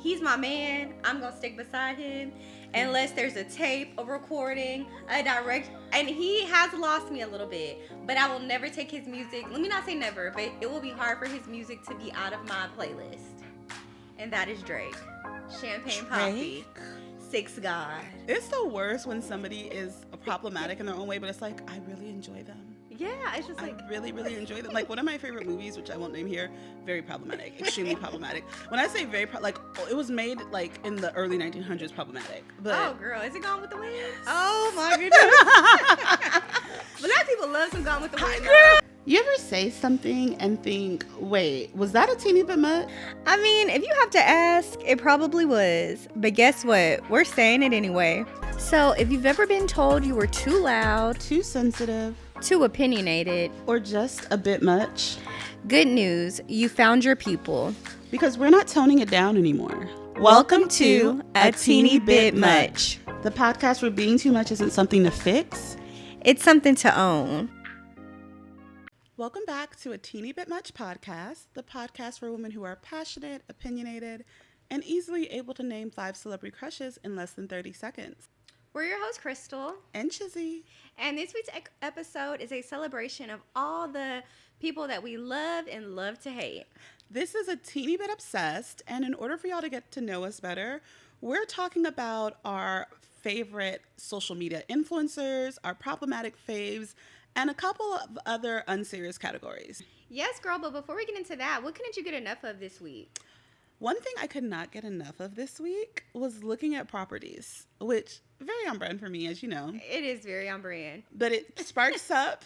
he's my man. I'm gonna stick beside him unless there's a tape, a recording, a direct. And he has lost me a little bit, but I will never take his music. Let me not say never, but it will be hard for his music to be out of my playlist. And that is Drake. Champagne Poppy. Six God. It's the worst when somebody is problematic in their own way, but it's like, I really enjoy them. Yeah, it's just like... I really, really enjoy them. Like, one of my favorite movies, which I won't name here, very problematic. Extremely problematic. When I say very, it was made, like, in the early 1900s problematic. But oh, girl. Is it Gone with the Wind? Oh, my goodness. Black people love some Gone with the Wind. You ever say something and think, wait, was that a teeny bit much? I mean, if you have to ask, it probably was. But guess what? We're saying it anyway. So if you've ever been told you were too loud, too sensitive, too opinionated, or just a bit much, good news, you found your people. Because we're not toning it down anymore. Welcome to A Tini Bit Much. The podcast where being too much isn't something to fix. It's something to own. Welcome back to A Tini Bit Much podcast, the podcast for women who are passionate, opinionated, and easily able to name 5 celebrity crushes in less than 30 seconds. We're your hosts, Krystal and Chissy. And this week's episode is a celebration of all the people that we love and love to hate. This is a teeny bit obsessed, and in order for y'all to get to know us better, we're talking about our favorite social media influencers, our problematic faves, and a couple of other unserious categories. Yes, girl, but before we get into that, what couldn't you get enough of this week? One thing I could not get enough of this week was looking at properties, which very on brand for me, as you know. It is very on brand. But it sparks up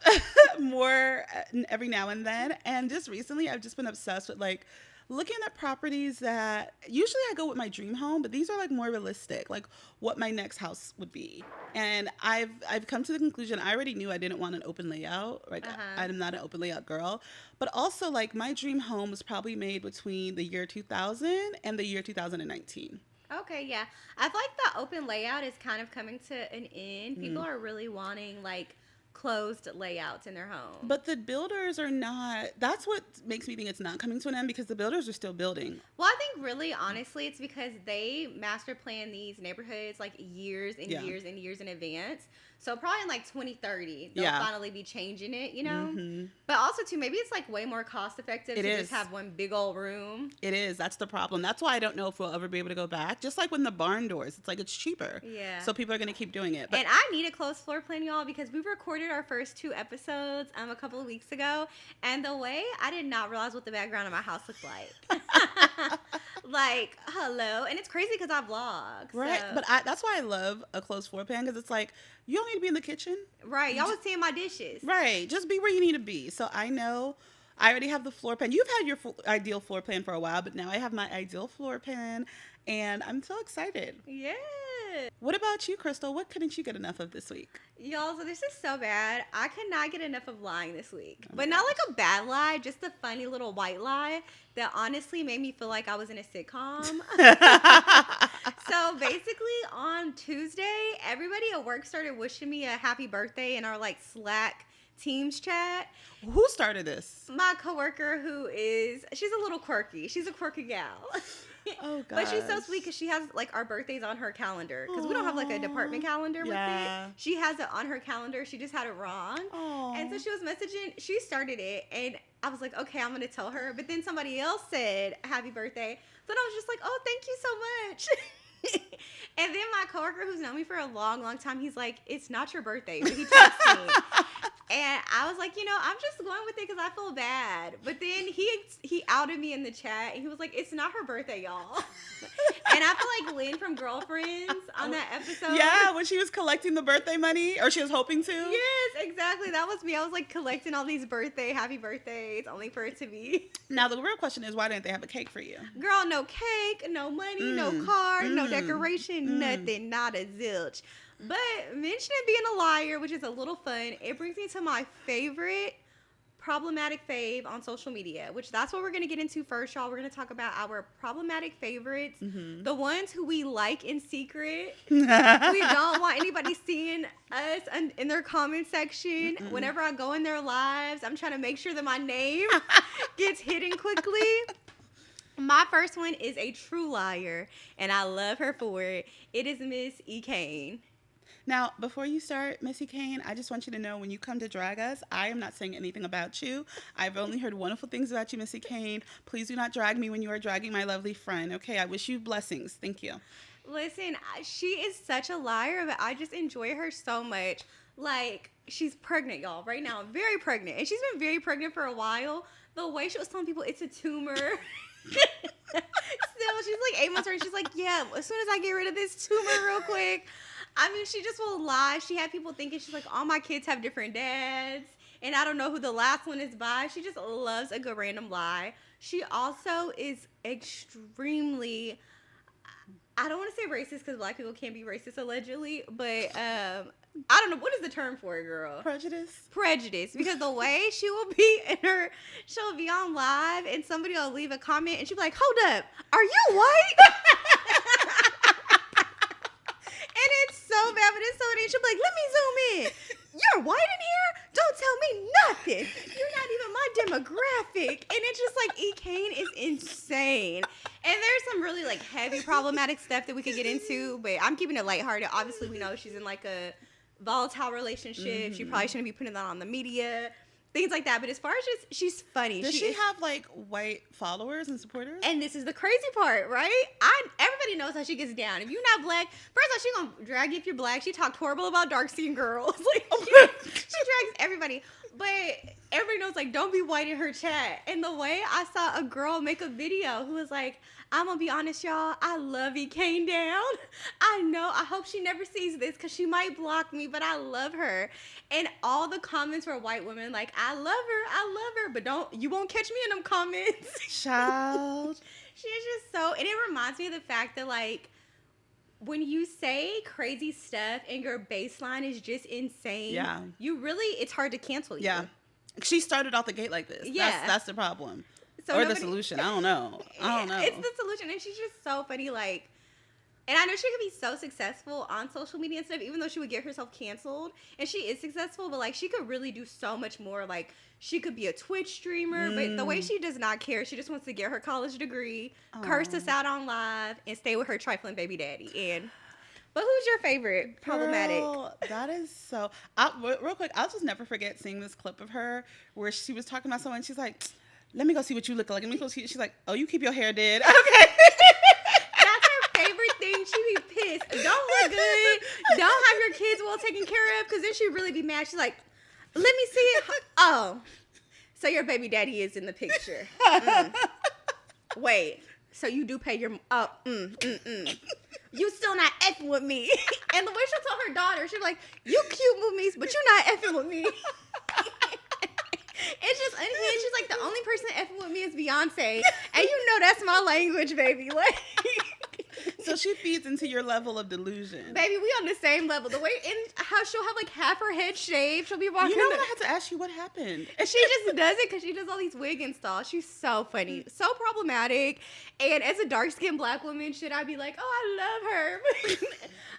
more every now and then. And just recently, I've just been obsessed with like looking at properties that usually I go with my dream home, but these are like more realistic, like what my next house would be. And I've come to the conclusion I already knew I didn't want an open layout. Like I'm not an open layout girl, but also like my dream home was probably made between the year 2000 and the year 2019. Okay, yeah. I feel like the open layout is kind of coming to an end. People are really wanting like closed layouts in their home. But the builders are not, that's what makes me think it's not coming to an end, because the builders are still building. Well, I think really, honestly, it's because they master plan these neighborhoods like years and years and years in advance. So probably in like 2030, they'll finally be changing it, you know? Mm-hmm. But also, too, maybe it's like way more cost effective to just have one big old room. It is. That's the problem. That's why I don't know if we'll ever be able to go back. Just like when the barn doors, it's like it's cheaper. Yeah. So people are going to keep doing it. But and I need a closed floor plan, y'all, because we recorded our first 2 episodes a couple of weeks ago. And the way I did not realize what the background of my house looked like. Like, hello. And it's crazy because I vlog. Right. So. But that's why I love a closed floor plan, because it's like, you don't need to be in the kitchen. Right. Y'all was seeing my dishes. Right. Just be where you need to be. So I know I already have the floor plan. You've had your ideal floor plan for a while, but now I have my ideal floor plan, and I'm so excited. Yeah. What about you, Krystal? What couldn't you get enough of this week? Y'all, so this is so bad. I could not get enough of lying this week. But not like a bad lie, just a funny little white lie that honestly made me feel like I was in a sitcom. So basically on Tuesday, everybody at work started wishing me a happy birthday in our like Slack Teams chat. Who started this? My coworker she's a little quirky. She's a quirky gal. Oh, God. But she's so sweet because she has like our birthdays on her calendar, because we don't have like a department calendar with it. She has it on her calendar. She just had it wrong. Aww. And so she was messaging. She started it, and I was like, okay, I'm gonna tell her. But then somebody else said happy birthday. So I was just like, oh, thank you so much. And then my coworker, who's known me for a long, long time, he's like, it's not your birthday. But he texted me. And I was like, I'm just going with it because I feel bad. But then he outed me in the chat. And he was like, it's not her birthday, y'all. And I feel like Lynn from Girlfriends on that episode. Yeah, when she was collecting the birthday money, or she was hoping to. Yes, exactly. That was me. I was like collecting all these happy birthdays, only for it to be. Now, the real question is, why didn't they have a cake for you? Girl, no cake, no money, no card, no decoration, nothing, not a zilch. But mentioning being a liar, which is a little fun, it brings me to my favorite problematic fave on social media, which that's what we're going to get into first, y'all. We're going to talk about our problematic favorites, the ones who we like in secret. We don't want anybody seeing us in their comment section. Whenever I go in their lives, I'm trying to make sure that my name gets hidden quickly. My first one is a true liar, and I love her for it. It is Miss Ekane. Now, before you start, Missy Kane, I just want you to know when you come to drag us, I am not saying anything about you. I've only heard wonderful things about you, Missy Kane. Please do not drag me when you are dragging my lovely friend. Okay, I wish you blessings. Thank you. Listen, she is such a liar, but I just enjoy her so much. Like, she's pregnant, y'all, right now. Very pregnant. And she's been very pregnant for a while. The way she was telling people it's a tumor. Still, she's like 8 months old. She's like, yeah, as soon as I get rid of this tumor real quick. I mean, she just will lie. She had people thinking she's like, all my kids have different dads. And I don't know who the last one is by. She just loves a good random lie. She also is extremely, I don't want to say racist because black people can't be racist allegedly, but I don't know. What is the term for it, girl? Prejudice. Because the way she will be she'll be on live and somebody will leave a comment and she'll be like, hold up, are you white? And it's so bad, but it's so funny. She'll be like, let me zoom in. You're white in here? Don't tell me nothing. You're not even my demographic. And it's just like, Ekane is insane. And there's some really like heavy problematic stuff that we could get into, but I'm keeping it lighthearted. Obviously, we know she's in like a volatile relationship. Mm-hmm. She probably shouldn't be putting that on the media. Things like that. But as far as she's funny. Does she have like white followers and supporters? And this is the crazy part, right? Everybody knows how she gets down. If you're not black, first of all, she gonna drag you if you're black. She talked horrible about dark-skinned girls. Like, she drags everybody. But everybody knows, like, don't be white in her chat. And the way I saw a girl make a video who was like, I'm gonna be honest, y'all, I love Ekane down. I know, I hope she never sees this because she might block me, but I love her. And all the comments were white women like, I love her, but you won't catch me in them comments. Child. She's just so, and it reminds me of the fact that, like, when you say crazy stuff and your baseline is just insane, yeah, it's hard to cancel you. Yeah. She started out the gate like this. Yeah. That's the problem. Or the solution. I don't know. It's the solution. And she's just so funny. Like, and I know she could be so successful on social media and stuff, even though she would get herself canceled. And she is successful, but like, she could really do so much more. Like, she could be a Twitch streamer, but the way she does not care, she just wants to get her college degree, curse us out on live, and stay with her trifling baby daddy. But who's your favorite problematic? Girl, that is so... real quick, I'll just never forget seeing this clip of her where she was talking about someone. She's like, let me go see what you look like. Let me go see. She's like, oh, you keep your hair did. Okay. That's her favorite thing. She be pissed. Don't look good. Don't have your kids well taken care of, because then she'd really be mad. She's like, let me see it. Oh, so your baby daddy is in the picture. Wait, so you do pay your... You still not effing with me. And the way she'll tell her daughter, she'll be like, you cute movies, but you're not effing with me. It's just unhinged. She's like, the only person effing with me is Beyonce. And you know that's my language, baby. Like, so she feeds into your level of delusion. Baby, we on the same level. The way, and how she'll have like half her head shaved. She'll be walking. You know what? I had to ask you what happened. And she just does it because she does all these wig installs. She's so funny. So problematic. And as a dark-skinned black woman, should I be like, oh, I love her?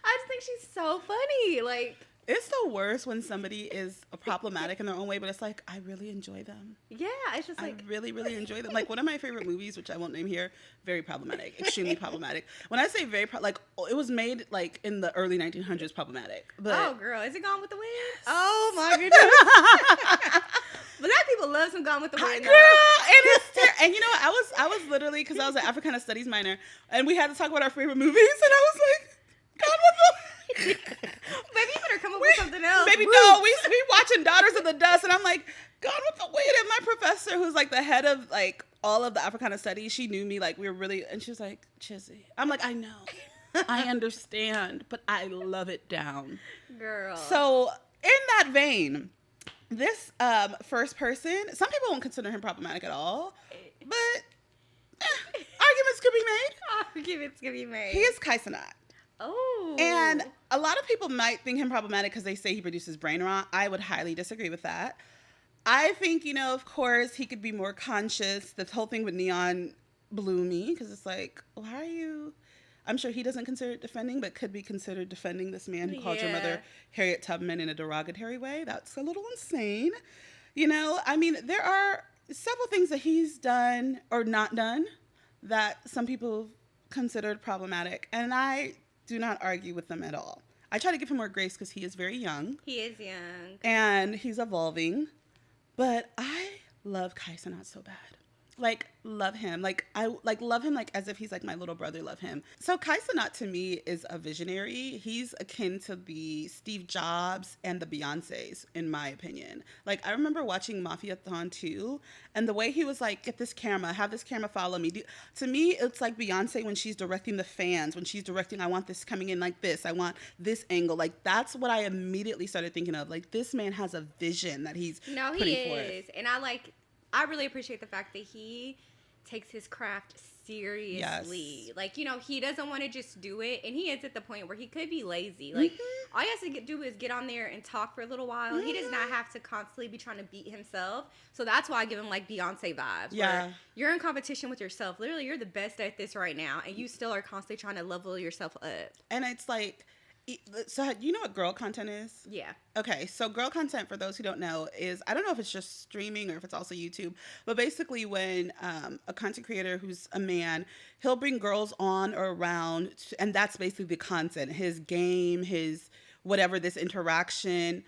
I just think she's so funny. Like, it's the worst when somebody is problematic in their own way, but it's like, I really enjoy them. Yeah, it's just like... I really, really enjoy them. Like, one of my favorite movies, which I won't name here, very problematic, extremely problematic. When I say very, like, it was made, like, in the early 1900s problematic. But, oh, girl, is it Gone with the Wind? Yes. Oh, my goodness. Black people love some Gone with the Wind. Girl, and it's and you know what? I was literally, because I was an Africana Studies minor, and we had to talk about our favorite movies, and I was like, Gone with the Wind. Baby, you better come up with something else. Baby, no, we watching Daughters of the Dust, and I'm like, Gone with the Wind. And my professor, who's like the head of like all of the Africana Studies, she knew me, like we were really, and she was like, Chissy. I'm like, I know, I understand, but I love it down, girl. So in that vein, this first person, some people won't consider him problematic at all, but arguments could be made. Arguments could be made. He is Kai Cenat. Oh. And a lot of people might think him problematic because they say he produces brain rot. I would highly disagree with that. I think, you know, of course, he could be more conscious. This whole thing with Neon blew me because it's like, why are you... I'm sure he doesn't consider it defending, but could be considered defending this man who called your mother Harriet Tubman in a derogatory way. That's a little insane. You know, I mean, there are several things that he's done or not done that some people considered problematic, and I do not argue with them at all. I try to give him more grace because he is very young. He is young. And he's evolving. But I love Kai Cenat so bad. Like, love him. Like, I love him like as if he's like my little brother. Love him. So Kai Cenat to me is a visionary. He's akin to the Steve Jobs and the Beyoncés, in my opinion. Like, I remember watching Mafia-thon 2, and the way he was like, get this camera, have this camera follow me. To me, it's like Beyonce when she's directing the fans, when she's directing, I want this coming in like this, I want this angle. Like, that's what I immediately started thinking of. Like, this man has a vision that he's putting forth. And I really appreciate the fact that he takes his craft seriously. Yes. Like, he doesn't want to just do it. And he is at the point where he could be lazy. Like, all he has to do is get on there and talk for a little while. He does not have to constantly be trying to beat himself. So that's why I give him, like, Beyonce vibes. Yeah. Where you're in competition with yourself. Literally, you're the best at this right now. And you still are constantly trying to level yourself up. And it's like... So you know what girl content is? Yeah. Okay, so girl content, for those who don't know, is, I don't know if it's just streaming or if it's also YouTube, but basically when a content creator who's a man, he'll bring girls on or around, and that's basically the content, his game, his whatever, this interaction.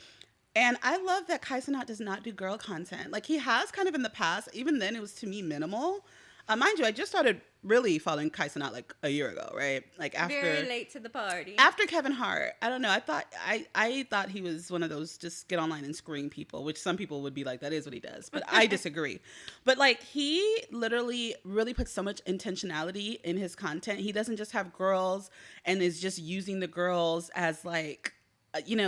And I love that Kai Cenat does not do girl content. Like, he has kind of in the past. Even then, it was, to me, minimal. Mind you, I just started really following Kai Cenat like a year ago, right? Like, after very late to the party. After Kevin Hart, I don't know. I thought he was one of those just get online and scream people, which some people would be like, that is what he does. But I disagree. But like, he literally really puts so much intentionality in his content. He doesn't just have girls and is just using the girls as like,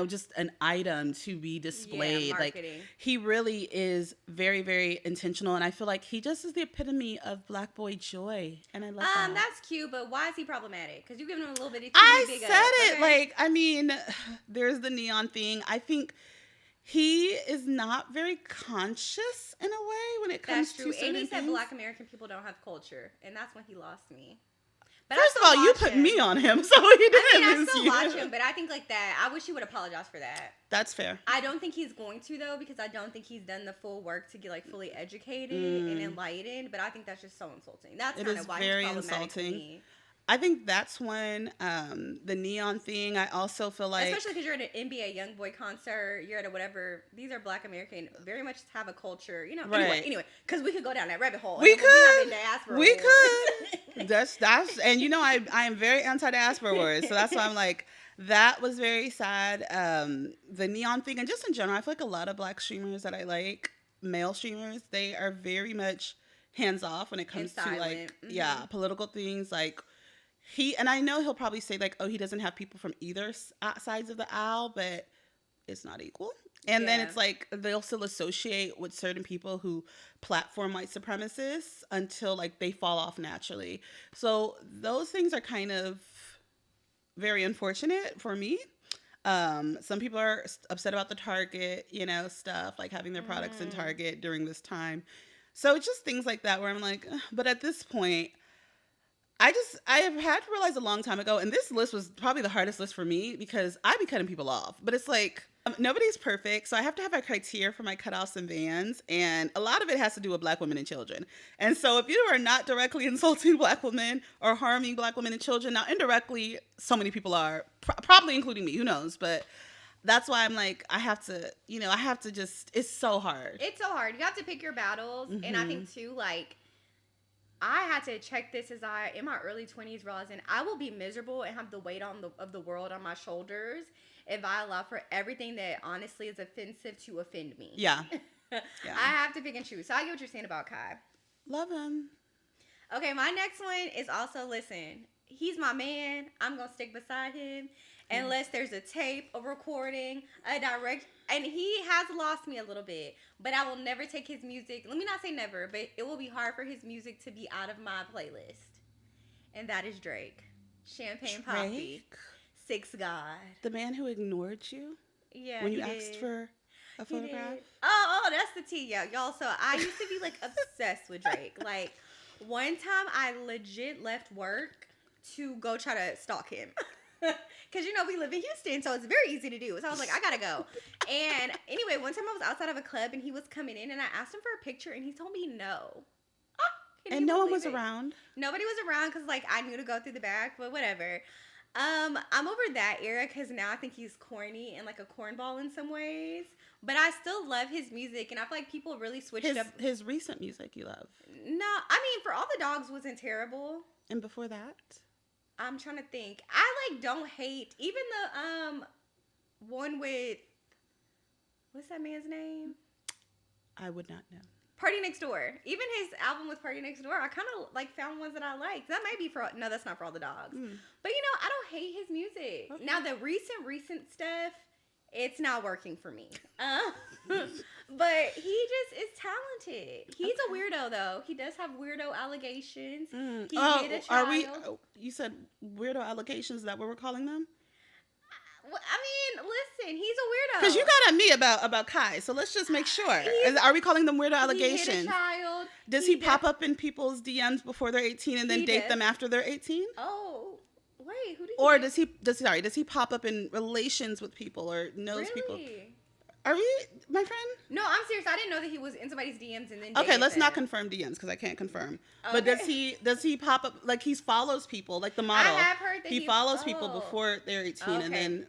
just an item to be displayed. Yeah, like, he really is very, very intentional. And I feel like he just is the epitome of Black boy joy. And I love that. That's cute, but why is he problematic? Because you've given him a little bit of I big said up, it. okay? Like, I mean, there's the neon thing. I think he is not very conscious in a way when it comes to certain things. And he said Black American people don't have culture. And that's when he lost me. But first of all, you put me on him, so he didn't I still watch him, but I think like that. I wish he would apologize for that. That's fair. I don't think he's going to, though, because I don't think he's done the full work to get like fully educated and enlightened. But I think that's just so insulting. That's kind of why he's problematic to me. I think that's when the neon thing, I also feel like... Especially because you're at an NBA YoungBoy concert, you're at a whatever... These are Black American, very much have a culture, Right. Anyway, because we could go down that rabbit hole. We could. We could. That's and I am very anti-diaspora words, so that's why I'm like, that was very sad. The neon thing, and just in general, I feel like a lot of Black streamers that I like, male streamers, they are very much hands-off when it comes to like, political things, like... And I know he'll probably say like, oh, he doesn't have people from either sides of the aisle, but it's not equal. And then it's like, they'll still associate with certain people who platform white supremacists until like they fall off naturally. So those things are kind of very unfortunate for me. Some people are upset about the Target, stuff, like having their products in Target during this time. So it's just things like that where I'm like, ugh. But at this point, I have had to realize a long time ago, and this list was probably the hardest list for me because I be cutting people off. But it's like, nobody's perfect, so I have to have a criteria for my cutoffs and bans, and a lot of it has to do with Black women and children. And so if you are not directly insulting Black women or harming Black women and children, now indirectly, so many people are, probably including me, who knows, but... That's why I'm like, I have to just, it's so hard. It's so hard. You have to pick your battles, and I think too, like, I had to check this as in my early 20s, realizing I will be miserable and have the weight of the world on my shoulders if I allow for everything that honestly is offensive to offend me. Yeah. I have to pick and choose. So I get what you're saying about Kai. Love him. Okay, my next one is also, listen, he's my man. I'm going to stick beside him. Unless there's a tape, a recording, a direct, and he has lost me a little bit, but I will never take his music. Let me not say never, but it will be hard for his music to be out of my playlist. And that is Drake. Champagne Poppy. Six God. The man who ignored you? Yeah, when you asked for a photograph? Oh, that's the tea, y'all. So I used to be like obsessed with Drake. Like, one time I legit left work to go try to stalk him. Because, we live in Houston, so it's very easy to do. So I was like, I gotta go. And anyway, one time I was outside of a club, and he was coming in, and I asked him for a picture, and he told me no. He And no one was around. Nobody was around because, like, I knew to go through the back, but whatever. I'm over that era because now I think he's corny and, like, a cornball in some ways. But I still love his music, and I feel like people really switched up. His recent music you love? No, I mean, For All the Dogs wasn't terrible. And before that? I'm trying to think. I, like, don't hate. Even the one with, what's that man's name? I would not know. Party Next Door. Even his album with Party Next Door, I kind of, like, found ones that I liked. That might be no, that's not For All the Dogs. But, you know, I don't hate his music. Okay. Now, the recent stuff, it's not working for me. But he just is talented. He's a weirdo, though. He does have weirdo allegations. He hit a child. You said weirdo allegations? Is that what we're calling them? Well, I mean, listen, he's a weirdo. Because you got at me about Kai, so let's just make sure. Are we calling them weirdo allegations? He hit a child. Does he pop up in people's DMs before they're 18 and then date them after they're 18? Oh, wait, who did he? Or does he pop up in relations with people or knows people? Are we, my friend? No, I'm serious. I didn't know that he was in somebody's DMs and then. Okay, let's not confirm DMs because I can't confirm. Okay. But does he pop up like he follows people like the model? I have heard that he follows people before they're 18 and then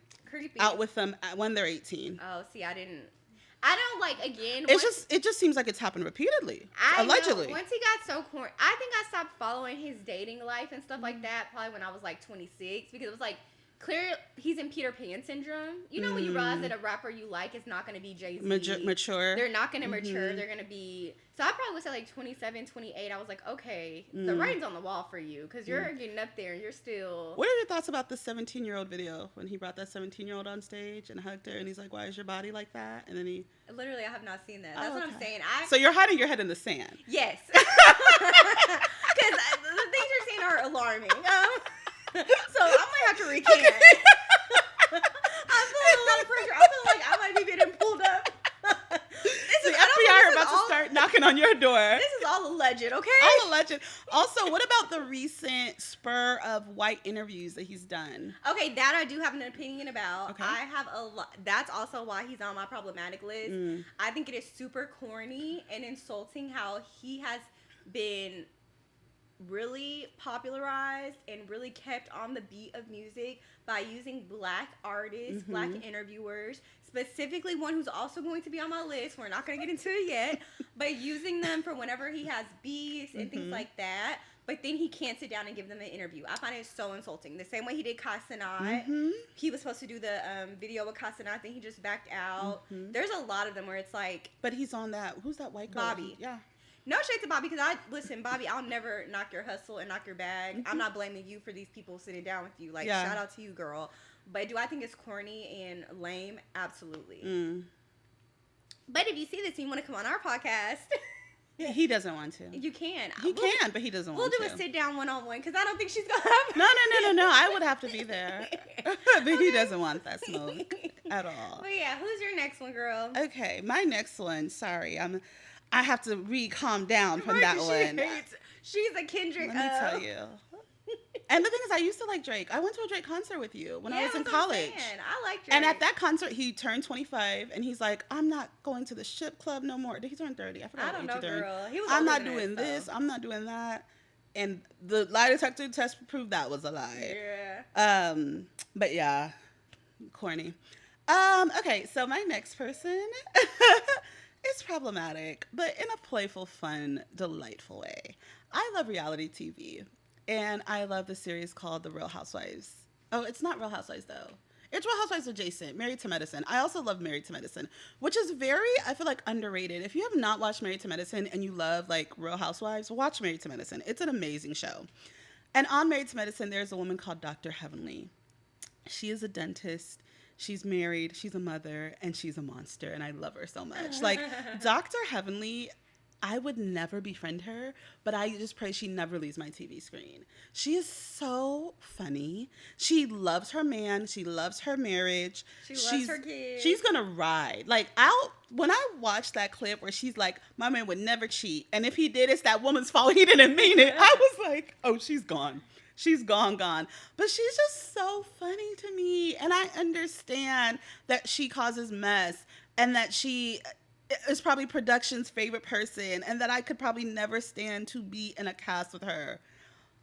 out with them when they're 18. Oh, see, I don't like again. It just seems like it's happened repeatedly. Allegedly. Once he got so corny, I think I stopped following his dating life and stuff like that probably when I was like 26 because it was like. Clear, he's in Peter Pan syndrome. You know when you realize that a rapper you like is not going to be Jay-Z. Mature. They're not going to mature. They're going to be... So I probably would say like 27, 28. I was like, okay, the writing's on the wall for you because you're getting up there and you're still... What are your thoughts about the 17-year-old video when he brought that 17-year-old on stage and hugged her and he's like, why is your body like that? And then he... Literally, I have not seen that. That's what I'm saying. So you're hiding your head in the sand. Yes. Because the things you're saying are alarming. So I might have to recant. Okay. I'm feeling a lot of pressure. I feel like I might be getting pulled up. The FBI are about to start knocking on your door. This is all alleged, okay? All alleged. Also, what about the recent spur of white interviews that he's done? Okay, that I do have an opinion about. Okay. I have a lot. That's also why he's on my problematic list. I think it is super corny and insulting how he has been really popularized and really kept on the beat of music by using black artists, black interviewers, specifically one who's also going to be on my list. We're not going to get into it yet, but using them for whenever he has beefs and things like that. But then he can't sit down and give them an interview. I find it so insulting. The same way he did Kai Cenat. He was supposed to do the video with Kai Cenat. I think he just backed out. There's a lot of them where it's like... But he's on that... Who's that white girl? Bobby. Yeah. No shade to Bobby, because Bobby, I'll never knock your hustle and knock your bag. I'm not blaming you for these people sitting down with you. Like, shout out to you, girl. But do I think it's corny and lame? Absolutely. But if you see this and you want to come on our podcast... He doesn't want to. You can. He can, but he doesn't want to. We'll do a sit-down one-on-one, because I don't think she's going to have... No. I would have to be there. But he doesn't want that smoke at all. But yeah, who's your next one, girl? Okay, my next one, sorry, I have to calm down from that one. She's a Kendrick. Let me tell you. And the thing is, I used to like Drake. I went to a Drake concert with you when I was in college. I like Drake. And at that concert, he turned 25, and he's like, I'm not going to the Ship Club no more. Did he turn 30? I forgot. I don't know, girl. He was I'm not doing this. I'm not doing that. And the lie detector test proved that was a lie. Yeah. But yeah, corny. Okay, so my next person is problematic, but in a playful, fun, delightful way. I love reality TV, and I love the series called The Real Housewives. Oh, it's not Real Housewives, though. It's Real Housewives adjacent, Married to Medicine. I also love Married to Medicine, which is very, I feel like, underrated. If you have not watched Married to Medicine and you love, like, Real Housewives, watch Married to Medicine. It's an amazing show. And on Married to Medicine, there's a woman called Dr. Heavenly. She is a dentist. She's married, she's a mother, and she's a monster, and I love her so much. Like, Dr. Heavenly, I would never befriend her, but I just pray she never leaves my TV screen. She is so funny. She loves her man. She loves her marriage. She loves her kids. She's going to ride. Like, when I watched that clip where she's like, my man would never cheat, and if he did, it's that woman's fault. He didn't mean it. I was like, oh, she's gone. She's gone. But she's just so funny to me. And I understand that she causes mess and that she is probably production's favorite person, and that I could probably never stand to be in a cast with her.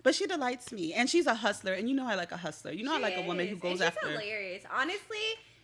But she delights me, and she's a hustler, and you know I like a hustler. You know I like a woman who goes after. She's hilarious. Honestly,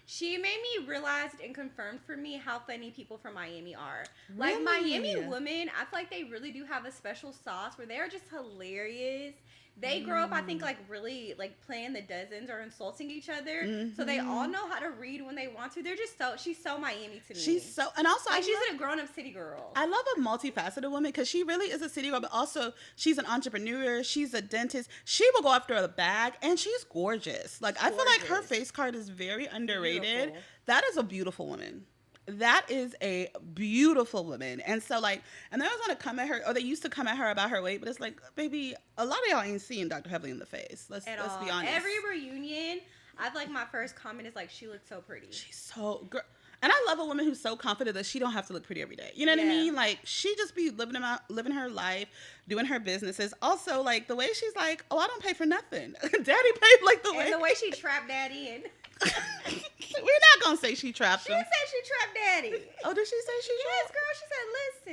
she made me realize and confirmed for me how funny people from Miami are. Really? Like, Miami women, I feel like they really do have a special sauce where they're just hilarious. They grow up, I think, like, really, like, playing the dozens or insulting each other. Mm-hmm. So they all know how to read when they want to. They're just she's so Miami to me. She's so, and also, like, she's a grown-up city girl. I love a multifaceted woman because she really is a city girl, but also she's an entrepreneur. She's a dentist. She will go after a bag, and she's gorgeous. Like, I feel like her face card is very underrated. Beautiful. That is a beautiful woman. That is a beautiful woman. And so, like, and they always want to come at her, or they used to come at her about her weight, but it's like, baby, a lot of y'all ain't seeing Dr. Heavily in the face. Let's be honest. Every reunion, I feel like my first comment is like, she looks so pretty. She's so girl. And I love a woman who's so confident that she don't have to look pretty every day. You know what I mean? Like, she just be living her life, doing her businesses. Also, like, the way she's like, oh, I don't pay for nothing. Daddy paid, like, the way she trapped Daddy in. We're not gonna say she trapped him. She said she trapped Daddy. Oh, did she say she trapped? Yes, girl. She said,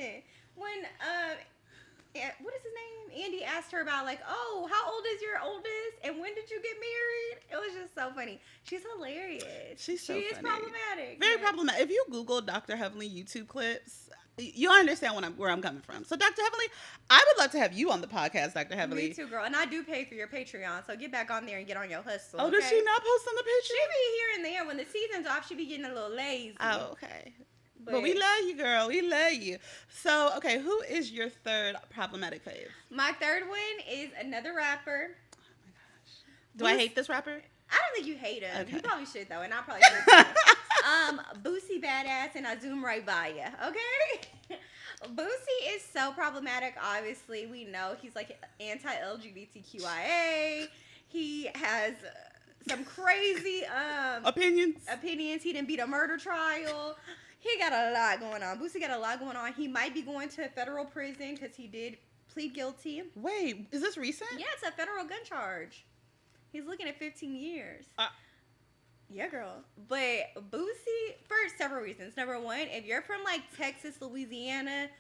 listen, when what is his name? Andy asked her about, like, oh, how old is your oldest, and when did you get married? It was just so funny. She's hilarious. She's so funny. She is problematic. Very problematic. If you Google Dr. Heavily YouTube clips, you'll understand where I'm coming from. So, Dr. Heavily, I would love to have you on the podcast, Dr. Heavily. Me too, girl. And I do pay for your Patreon, so get back on there and get on your hustle. Oh, okay? Does she not post on the Patreon? She be here and there. When the season's off, she be getting a little lazy. Oh, okay. But we love you, girl. We love you. So, okay, who is your third problematic fave? My third one is another rapper. Oh, my gosh. Do I hate this rapper? I don't think you hate him. Okay. You probably should, though, and I probably should. Boosie badass, and I zoom right by you, okay? Boosie is so problematic, obviously. We know he's, like, anti-LGBTQIA. He has some crazy opinions. He didn't beat a murder trial. He got a lot going on. Boosie got a lot going on. He might be going to federal prison because he did plead guilty. Wait, is this recent? Yeah, it's a federal gun charge. He's looking at 15 years. Yeah, girl. But Boosie, for several reasons. Number one, if you're from, like, Texas, Louisiana,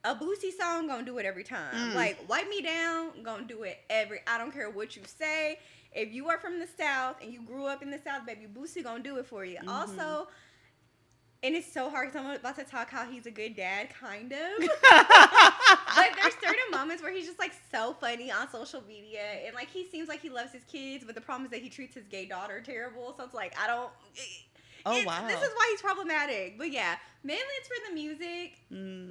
a Boosie song gonna do it every time. Like, Wipe Me Down, gonna do it I don't care what you say. If you are from the South and you grew up in the South, baby, Boosie gonna do it for you. Mm-hmm. Also, and it's so hard because I'm about to talk how he's a good dad, kind of. But there's certain moments where he's just, like, so funny on social media. And, like, he seems like he loves his kids, but the problem is that he treats his gay daughter terrible. So it's like, wow. This is why he's problematic. But, yeah, mainly it's for the music.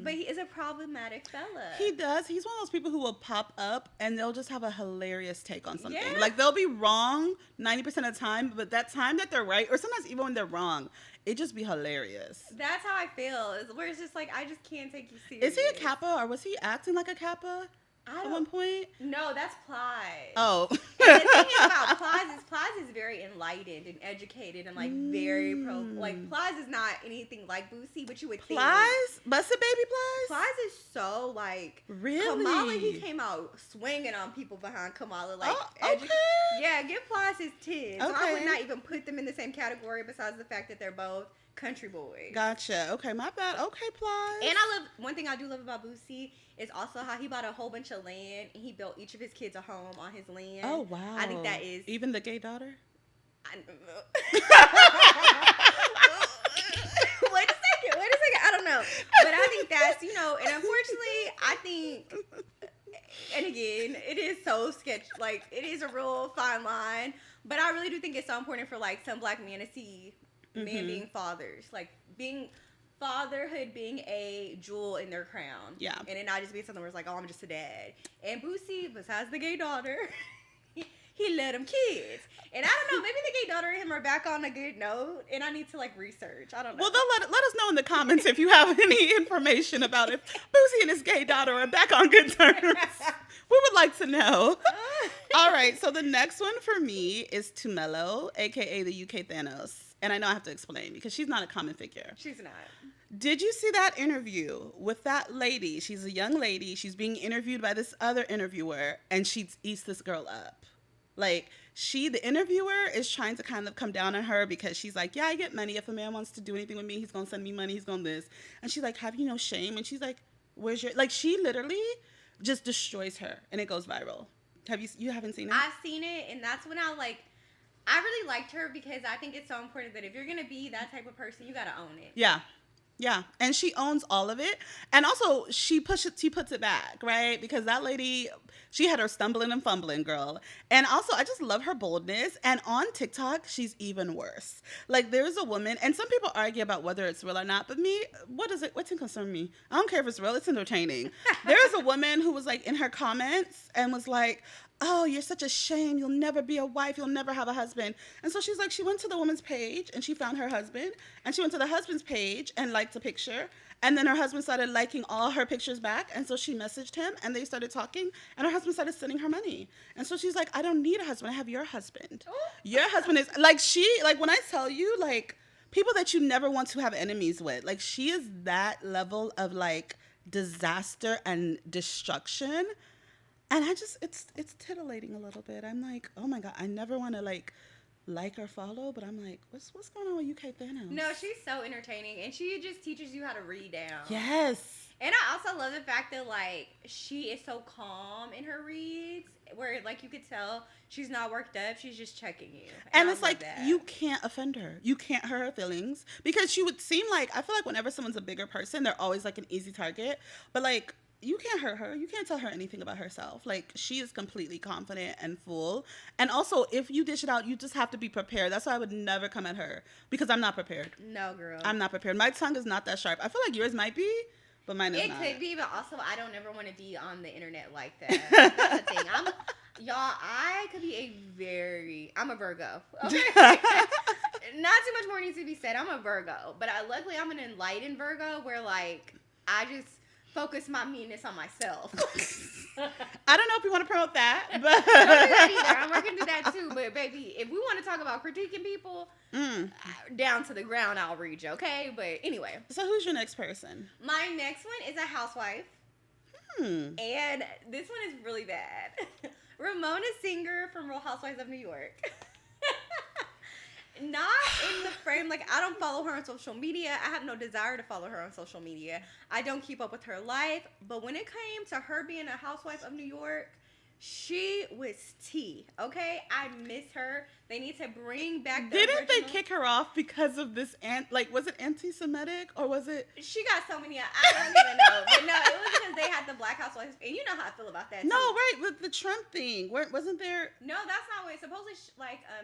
But he is a problematic fella. He does. He's one of those people who will pop up and they'll just have a hilarious take on something. Yeah. Like, they'll be wrong 90% of the time, but that time that they're right, or sometimes even when they're wrong, it just be hilarious. That's how I feel. Where it's just like, I just can't take you serious. Is he a Kappa, or was he acting like a Kappa at one point? No, that's Plies. Oh. And the thing is about Plies is very enlightened and educated and, like, very pro. Like, Plies is not anything like Boosie, but you would think. Plies? Busted Baby Plies? Plies is so, like. Really? Kamala, he came out swinging on people behind Kamala. Like, okay. Yeah, give Plies his tits. Okay. So I would not even put them in the same category besides the fact that they're both country boys. Gotcha. Okay, my bad. Okay, Plies. And one thing I do love about Boosie is also how he bought a whole bunch of land and he built each of his kids a home on his land. Oh, wow. I think that is. Even the gay daughter? Wait a second. I don't know. But I think that's, and unfortunately, I think, and again, it is so sketch. Like, it is a real fine line. But I really do think it's so important for, like, some black men to see men being fathers. Like, fatherhood being a jewel in their crown. Yeah. And it not just being something where it's like, oh, I'm just a dad. And Boosie, besides the gay daughter, he let him kids. And I don't know, maybe the gay daughter and him are back on a good note, and I need to, like, research. I don't know. Well, they'll let us know in the comments if you have any information about if Boosie and his gay daughter are back on good terms. We would like to know. All right, so the next one for me is Tumelo, a.k.a. the UK Thanos. And I know I have to explain because she's not a common figure. She's not. Did you see that interview with that lady? She's a young lady. She's being interviewed by this other interviewer, and she eats this girl up. Like, the interviewer is trying to kind of come down on her because she's like, yeah, I get money. If a man wants to do anything with me, he's going to send me money. He's going to this. And she's like, have you no shame? And she's like, where's your, like, she literally just destroys her and it goes viral. You haven't seen it? I've seen it, and that's when I really liked her because I think it's so important that if you're going to be that type of person, you got to own it. Yeah. Yeah, and she owns all of it. And also, she puts it back, right? Because that lady, she had her stumbling and fumbling, girl. And also, I just love her boldness. And on TikTok, she's even worse. Like, there's a woman, and some people argue about whether it's real or not, but me, what's it concern me? I don't care if it's real, it's entertaining. There's a woman who was, like, in her comments and was like, oh, you're such a shame. You'll never be a wife. You'll never have a husband. And so she's like, she went to the woman's page and she found her husband. And she went to the husband's page and liked a picture. And then her husband started liking all her pictures back. And so she messaged him and they started talking. And her husband started sending her money. And so she's like, I don't need a husband. I have your husband. Your husband is, like, when I tell you, like, people that you never want to have enemies with, like, she is that level of, like, disaster and destruction. And I just, it's titillating a little bit. I'm like, oh my God, I never want to like or follow, but I'm like, what's going on with UK Thanos? No, she's so entertaining, and she just teaches you how to read down. Yes. And I also love the fact that, like, she is so calm in her reads, where, like, you could tell she's not worked up, she's just checking you. And it's like, you can't offend her. You can't hurt her feelings, because she would seem like, I feel like whenever someone's a bigger person, they're always, like, an easy target. But, like, you can't hurt her. You can't tell her anything about herself. Like, she is completely confident and full. And also, if you dish it out, you just have to be prepared. That's why I would never come at her, because I'm not prepared. No, girl. I'm not prepared. My tongue is not that sharp. I feel like yours might be, but mine is not. It could be, but also, I don't ever want to be on the internet like that. That's the thing. I could be I'm a Virgo. Okay? Not too much more needs to be said. I'm a Virgo. But luckily, I'm an enlightened Virgo where, like, I just focus my meanness on myself. I don't know if you want to promote that, but don't do that either. I'm working through that too. But baby, if we want to talk about critiquing people, down to the ground, I'll read you. Okay, but anyway. So who's your next person? My next one is a housewife, and this one is really bad. Ramona Singer from Real Housewives of New York. Not in the frame, like, I don't follow her on social media. I have no desire to follow her on social media. I don't keep up with her life. But when it came to her being a housewife of New York, she was tea, okay? I miss her. They need to bring back the Didn't they kick her off because of this, was it anti-Semitic, or was it? She got so many, I don't even know. But no, it was because they had the Black housewives, and you know how I feel about that, too. No, right, with the Trump thing. Wasn't there? No, that's not what it, supposedly,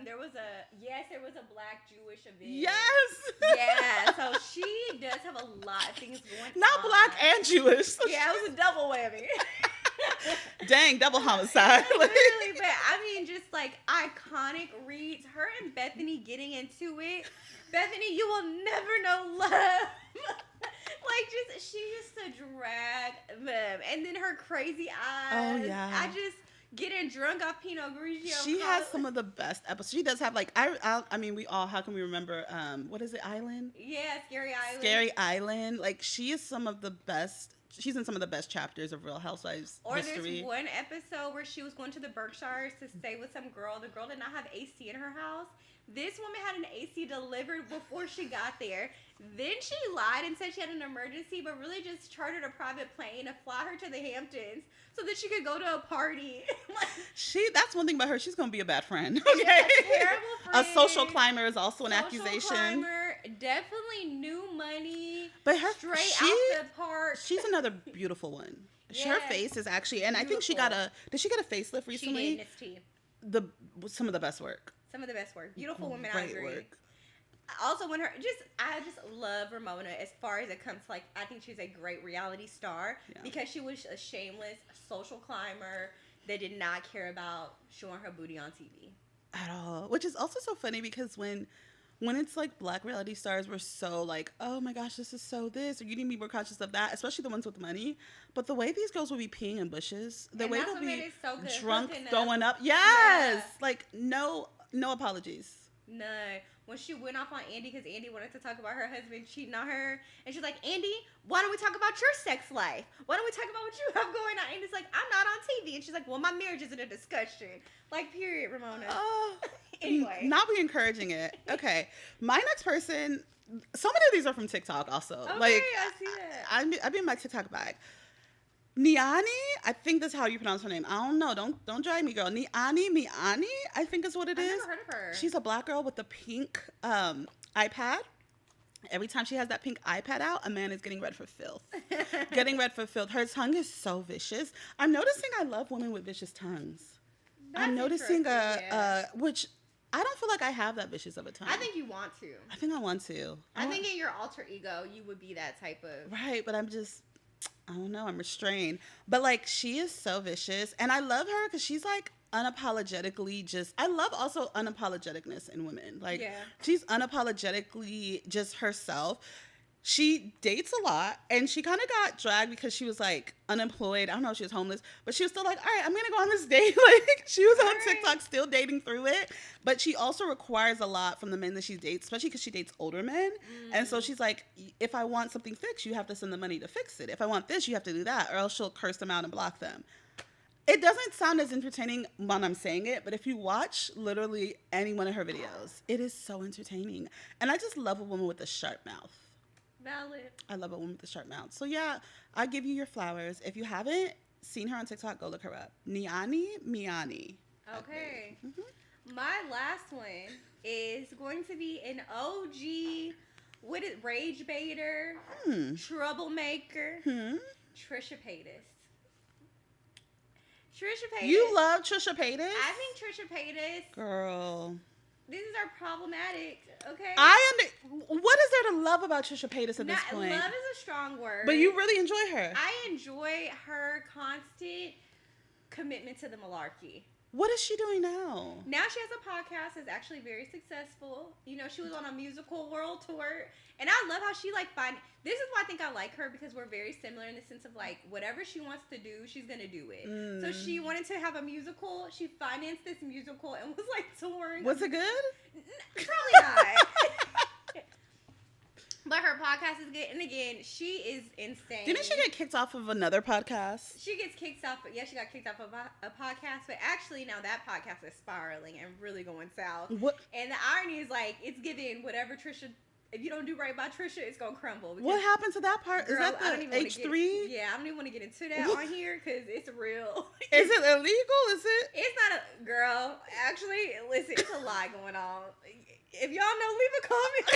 there was a Black Jewish event. Yes! Yeah, so she does have a lot of things going on. Not Black and Jewish. Yeah, it was a double whammy. Dang, double homicide. Really bad. I mean, just like iconic reads. Her and Bethany getting into it. Bethany, you will never know love. She used to drag them. And then her crazy eyes. Oh, yeah. I just getting drunk off Pinot Grigio. She has some of the best episodes. She does have, like, I mean, we all, how can we remember, what is it, Island? Yeah, Scary Island. Scary Island. Like, she is some of the best. She's in some of the best chapters of Real Housewives history. There's one episode where she was going to the Berkshires to stay with some girl. The girl did not have AC in her house. This woman had an AC delivered before she got there. Then she lied and said she had an emergency, but really just chartered a private plane to fly her to the Hamptons so that she could go to a party. That's one thing about her. She's going to be a bad friend. Okay? A terrible friend. A social climber is also an accusation. Climber, definitely new money. But straight out the park. She's another beautiful one. Yes. Her face is actually, and beautiful. I think did she get a facelift recently? She did, some of the best work. Some of the best work. Beautiful woman, Great I agree. Work. Also, I just love Ramona as far as it comes to, like, I think she's a great reality star because she was a shameless social climber that did not care about showing her booty on TV. At all. Which is also so funny because when it's like Black reality stars, we're so like, oh my gosh, this is so this, or you need to be more conscious of that, especially the ones with money. But the way these girls will be peeing in bushes, the way they'll be so drunk, throwing up. Yes! Yeah. Like, no apologies. No. When she went off on Andy because Andy wanted to talk about her husband cheating on her. And she's like, Andy, why don't we talk about your sex life? Why don't we talk about what you have going on? And Andy's like, I'm not on TV. And she's like, well, my marriage isn't a discussion. Like, period, Ramona. Anyway. Not be encouraging it. Okay. My next person, so many of these are from TikTok also. Okay, like, I see that. I've been in my TikTok bag. Niani, I think that's how you pronounce her name. I don't know. Don't drive me, girl. Miani, I think is what it is. I've never heard of her. She's a black girl with a pink iPad. Every time she has that pink iPad out, a man is getting red for filth. Her tongue is so vicious. I'm noticing I love women with vicious tongues. I'm noticing which I don't feel like I have that vicious of a tongue. I think you want to. I think I want to. I think in your alter ego, you would be that type of. Right, but I don't know. I'm restrained. But, like, she is so vicious. And I love her because she's, like, unapologetically I love also unapologeticness in women. Like, she's unapologetically just herself. She dates a lot, and she kind of got dragged because she was, like, unemployed. I don't know if she was homeless, but she was still like, all right, I'm going to go on this date. Like, she was on TikTok still dating through it, but she also requires a lot from the men that she dates, especially because she dates older men. And so she's like, if I want something fixed, you have to send the money to fix it. If I want this, you have to do that, or else she'll curse them out and block them. It doesn't sound as entertaining when I'm saying it, but if you watch literally any one of her videos, it is so entertaining. And I just love a woman with a sharp mouth. Valid. I love a woman with a sharp mouth. So, yeah, I give you your flowers. If you haven't seen her on TikTok, go look her up. Miani. Okay. Mm-hmm. My last one is going to be an OG, rage baiter, troublemaker, Trisha Paytas. You love Trisha Paytas? I think Trisha Paytas. Girl. These are problematic, okay? What is there to love about Trisha Paytas at this point? Love is a strong word. But you really enjoy her. I enjoy her constant commitment to the malarkey. What is she doing now? Now she has a podcast that's actually very successful. You know, she was on a musical world tour. And I love how she, this is why I think I like her, because we're very similar in the sense of, whatever she wants to do, she's going to do it. So she wanted to have a musical. She financed this musical and was, touring. Was it good? Probably not. But her podcast is good. And again, she is insane. Didn't she get kicked off of another podcast? She gets kicked off. Yeah, she got kicked off of a podcast. But actually, now that podcast is spiraling and really going south. What? And the irony is, it's giving whatever Trisha... If you don't do right by Trisha, it's going to crumble. What happened to that part? Girl, is that the H3? Yeah, I don't even want to get into that on here because it's real. Is it illegal? Is it? It's not a... Girl, actually, listen, it's a lot going on. If y'all know, leave a comment.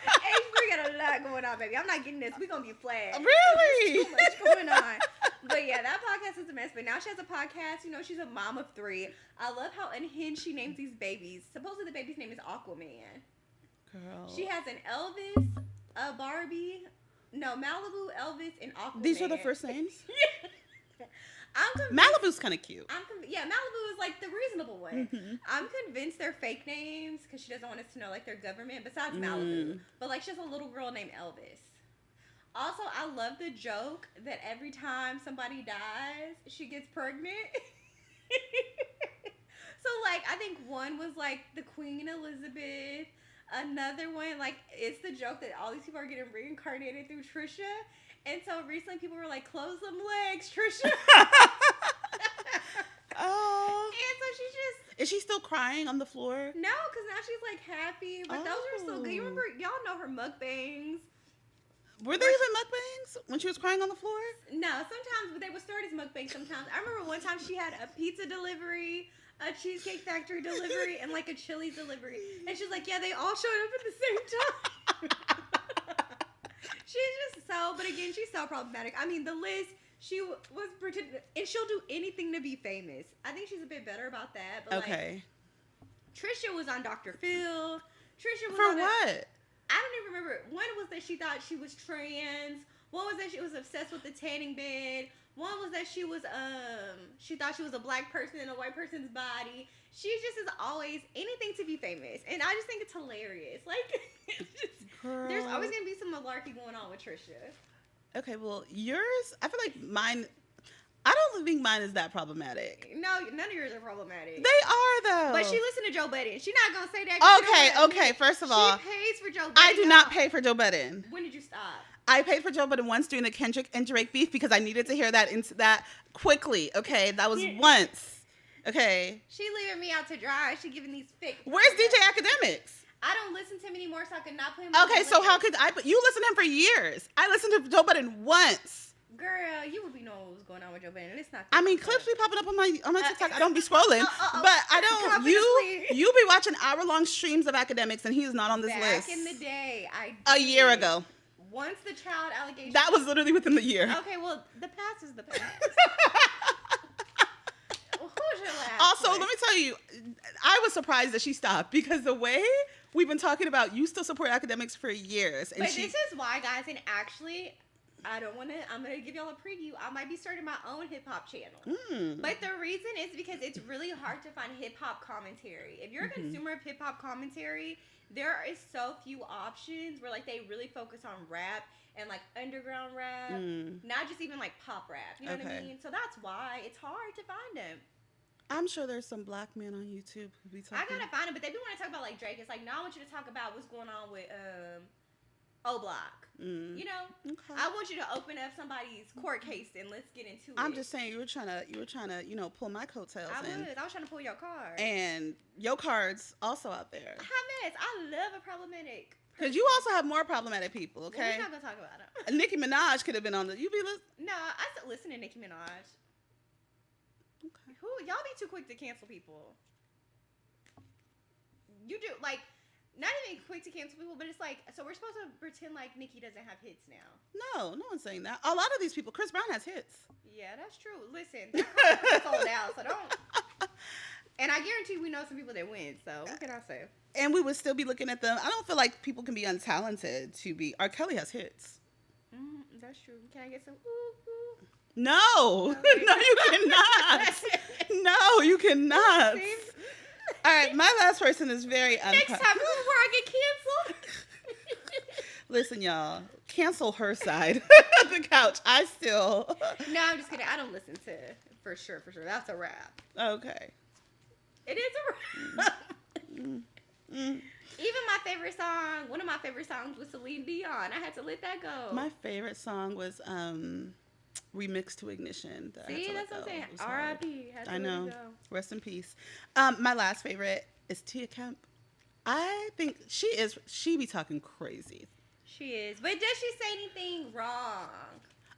H3 got a lot going on, baby. I'm not getting this. We're going to be flagged. Really? There's too much going on. But yeah, that podcast is a mess. But now she has a podcast. You know, she's a mom of 3. I love how unhinged she names these babies. Supposedly the baby's name is Aquaman. Girl. She has an Elvis, a Barbie, Malibu, Elvis, and Aquaman. These are the first names? Yeah. Malibu's kind of cute. Yeah, Malibu is the reasonable one. Mm-hmm. I'm convinced they're fake names because she doesn't want us to know their government besides Malibu. But she has a little girl named Elvis. Also, I love the joke that every time somebody dies, she gets pregnant. So I think one was the Queen Elizabeth. Another one, it's the joke that all these people are getting reincarnated through Trisha. And so recently people were close them legs, Trisha. Oh. And so she just... Is she still crying on the floor? No, because now she's happy. But those are still good. You remember, y'all know her mukbangs. Were they even mukbangs when she was crying on the floor? No, sometimes they would start as mukbangs sometimes. I remember one time she had a pizza delivery, a Cheesecake Factory delivery, and a Chili's delivery. And she's yeah, they all showed up at the same time. She's just but again, she's so problematic. I mean, the list, she was pretending, and she'll do anything to be famous. I think she's a bit better about that. But okay. Trisha was on Dr. Phil. Trisha was For on what? I don't even remember. One was that she thought she was trans. One was that she was obsessed with the tanning bed. One was that she thought she was a black person in a white person's body. She just is always anything to be famous. And I just think it's hilarious. There's always going to be some malarkey going on with Trisha. Okay, well, yours, I feel like mine, I don't think mine is that problematic. No, none of yours are problematic. They are, though. But she listened to Joe Budden. She's not going to say that. Okay, first of all. She pays for Joe Budden. I do not pay for Joe Budden. When did you stop? I paid for Joe Budden once during the Kendrick and Drake beef because I needed to hear that quickly. Okay, that was once. Okay. She leaving me out to dry. She giving these fake. Where's DJ Academics? I don't listen to him anymore, so I could not put him. Okay, so how could I? But you listened to him for years. I listened to Joe Budden once. Girl, you would be knowing what was going on with Joe Budden. It's not. I mean, clips be popping up on my TikTok. I don't be scrolling, but I don't. You be watching hour-long streams of Academics, and he's not on this list. Back in the day, a year ago. Once the child allegation. That was literally within the year. Okay, well, the past is the past. Who's your last? Also, let me tell you, I was surprised that she stopped because the way we've been talking about you still support Academics for years, and but this is why, guys, and actually. I'm going to give y'all a preview. I might be starting my own hip-hop channel. But the reason is because it's really hard to find hip-hop commentary. If you're a consumer of hip-hop commentary, there is so few options where, like, they really focus on rap and, like, underground rap. Not just even, like, pop rap. You know what I mean? So that's why it's hard to find them. I'm sure there's some black men on YouTube who be talking. I got to find them, but they do want to talk about, like, Drake. It's like, no, I want you to talk about what's going on with, O-Block. You know, I want you to open up somebody's court case and let's get into it. I'm just saying you were trying to, you know, pull my coattails. I was trying to pull your card. And your card's also out there. Hot mess. I love a problematic. Because you also have more problematic people, okay? Well, we're not gonna talk about them. Nicki Minaj could have been on the. You be listening? No, I still listen to Nicki Minaj. Okay. Y'all be too quick to cancel people. You do like. Not even quick to cancel people, but it's like, so we're supposed to pretend like Nicki doesn't have hits now. No one's saying that. A lot of these people, Chris Brown has hits. Yeah, that's true. Listen, they're sold out, so don't. And I guarantee we know some people that win, so what can I say? And we would still be looking at them. I don't feel like people can be untalented to be. R. Kelly has hits. That's true. Can I get some ooh? No. Okay. No, you cannot. No, you cannot. All right, my last person is very Next time, before I get canceled. Listen, y'all, cancel her side of the couch. I still. No, I'm just kidding. I don't listen to for sure. That's a rap. Okay. It is a rap. Even my favorite song, one of my favorite songs was Celine Dion. I had to let that go. My favorite song was Remix to Ignition. See, that's what I'm saying. R.I.P. I know. Rest in peace. My last favorite is Tia Kemp. I think she be talking crazy. She is. But does she say anything wrong?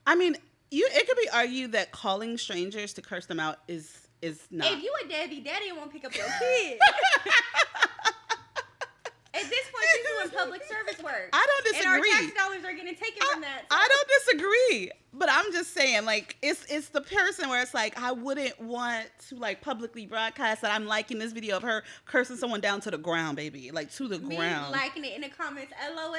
I mean, it could be argued that calling strangers to curse them out is not. If you a deadbeat daddy won't pick up your kid. At this point, she's doing public service work. I don't disagree. And our tax dollars are getting taken from that. I don't disagree. But I'm just saying, like, it's the person where it's like, I wouldn't want to, like, publicly broadcast that I'm liking this video of her cursing someone down to the ground, baby. Like, to the ground. Liking it in the comments, LOL.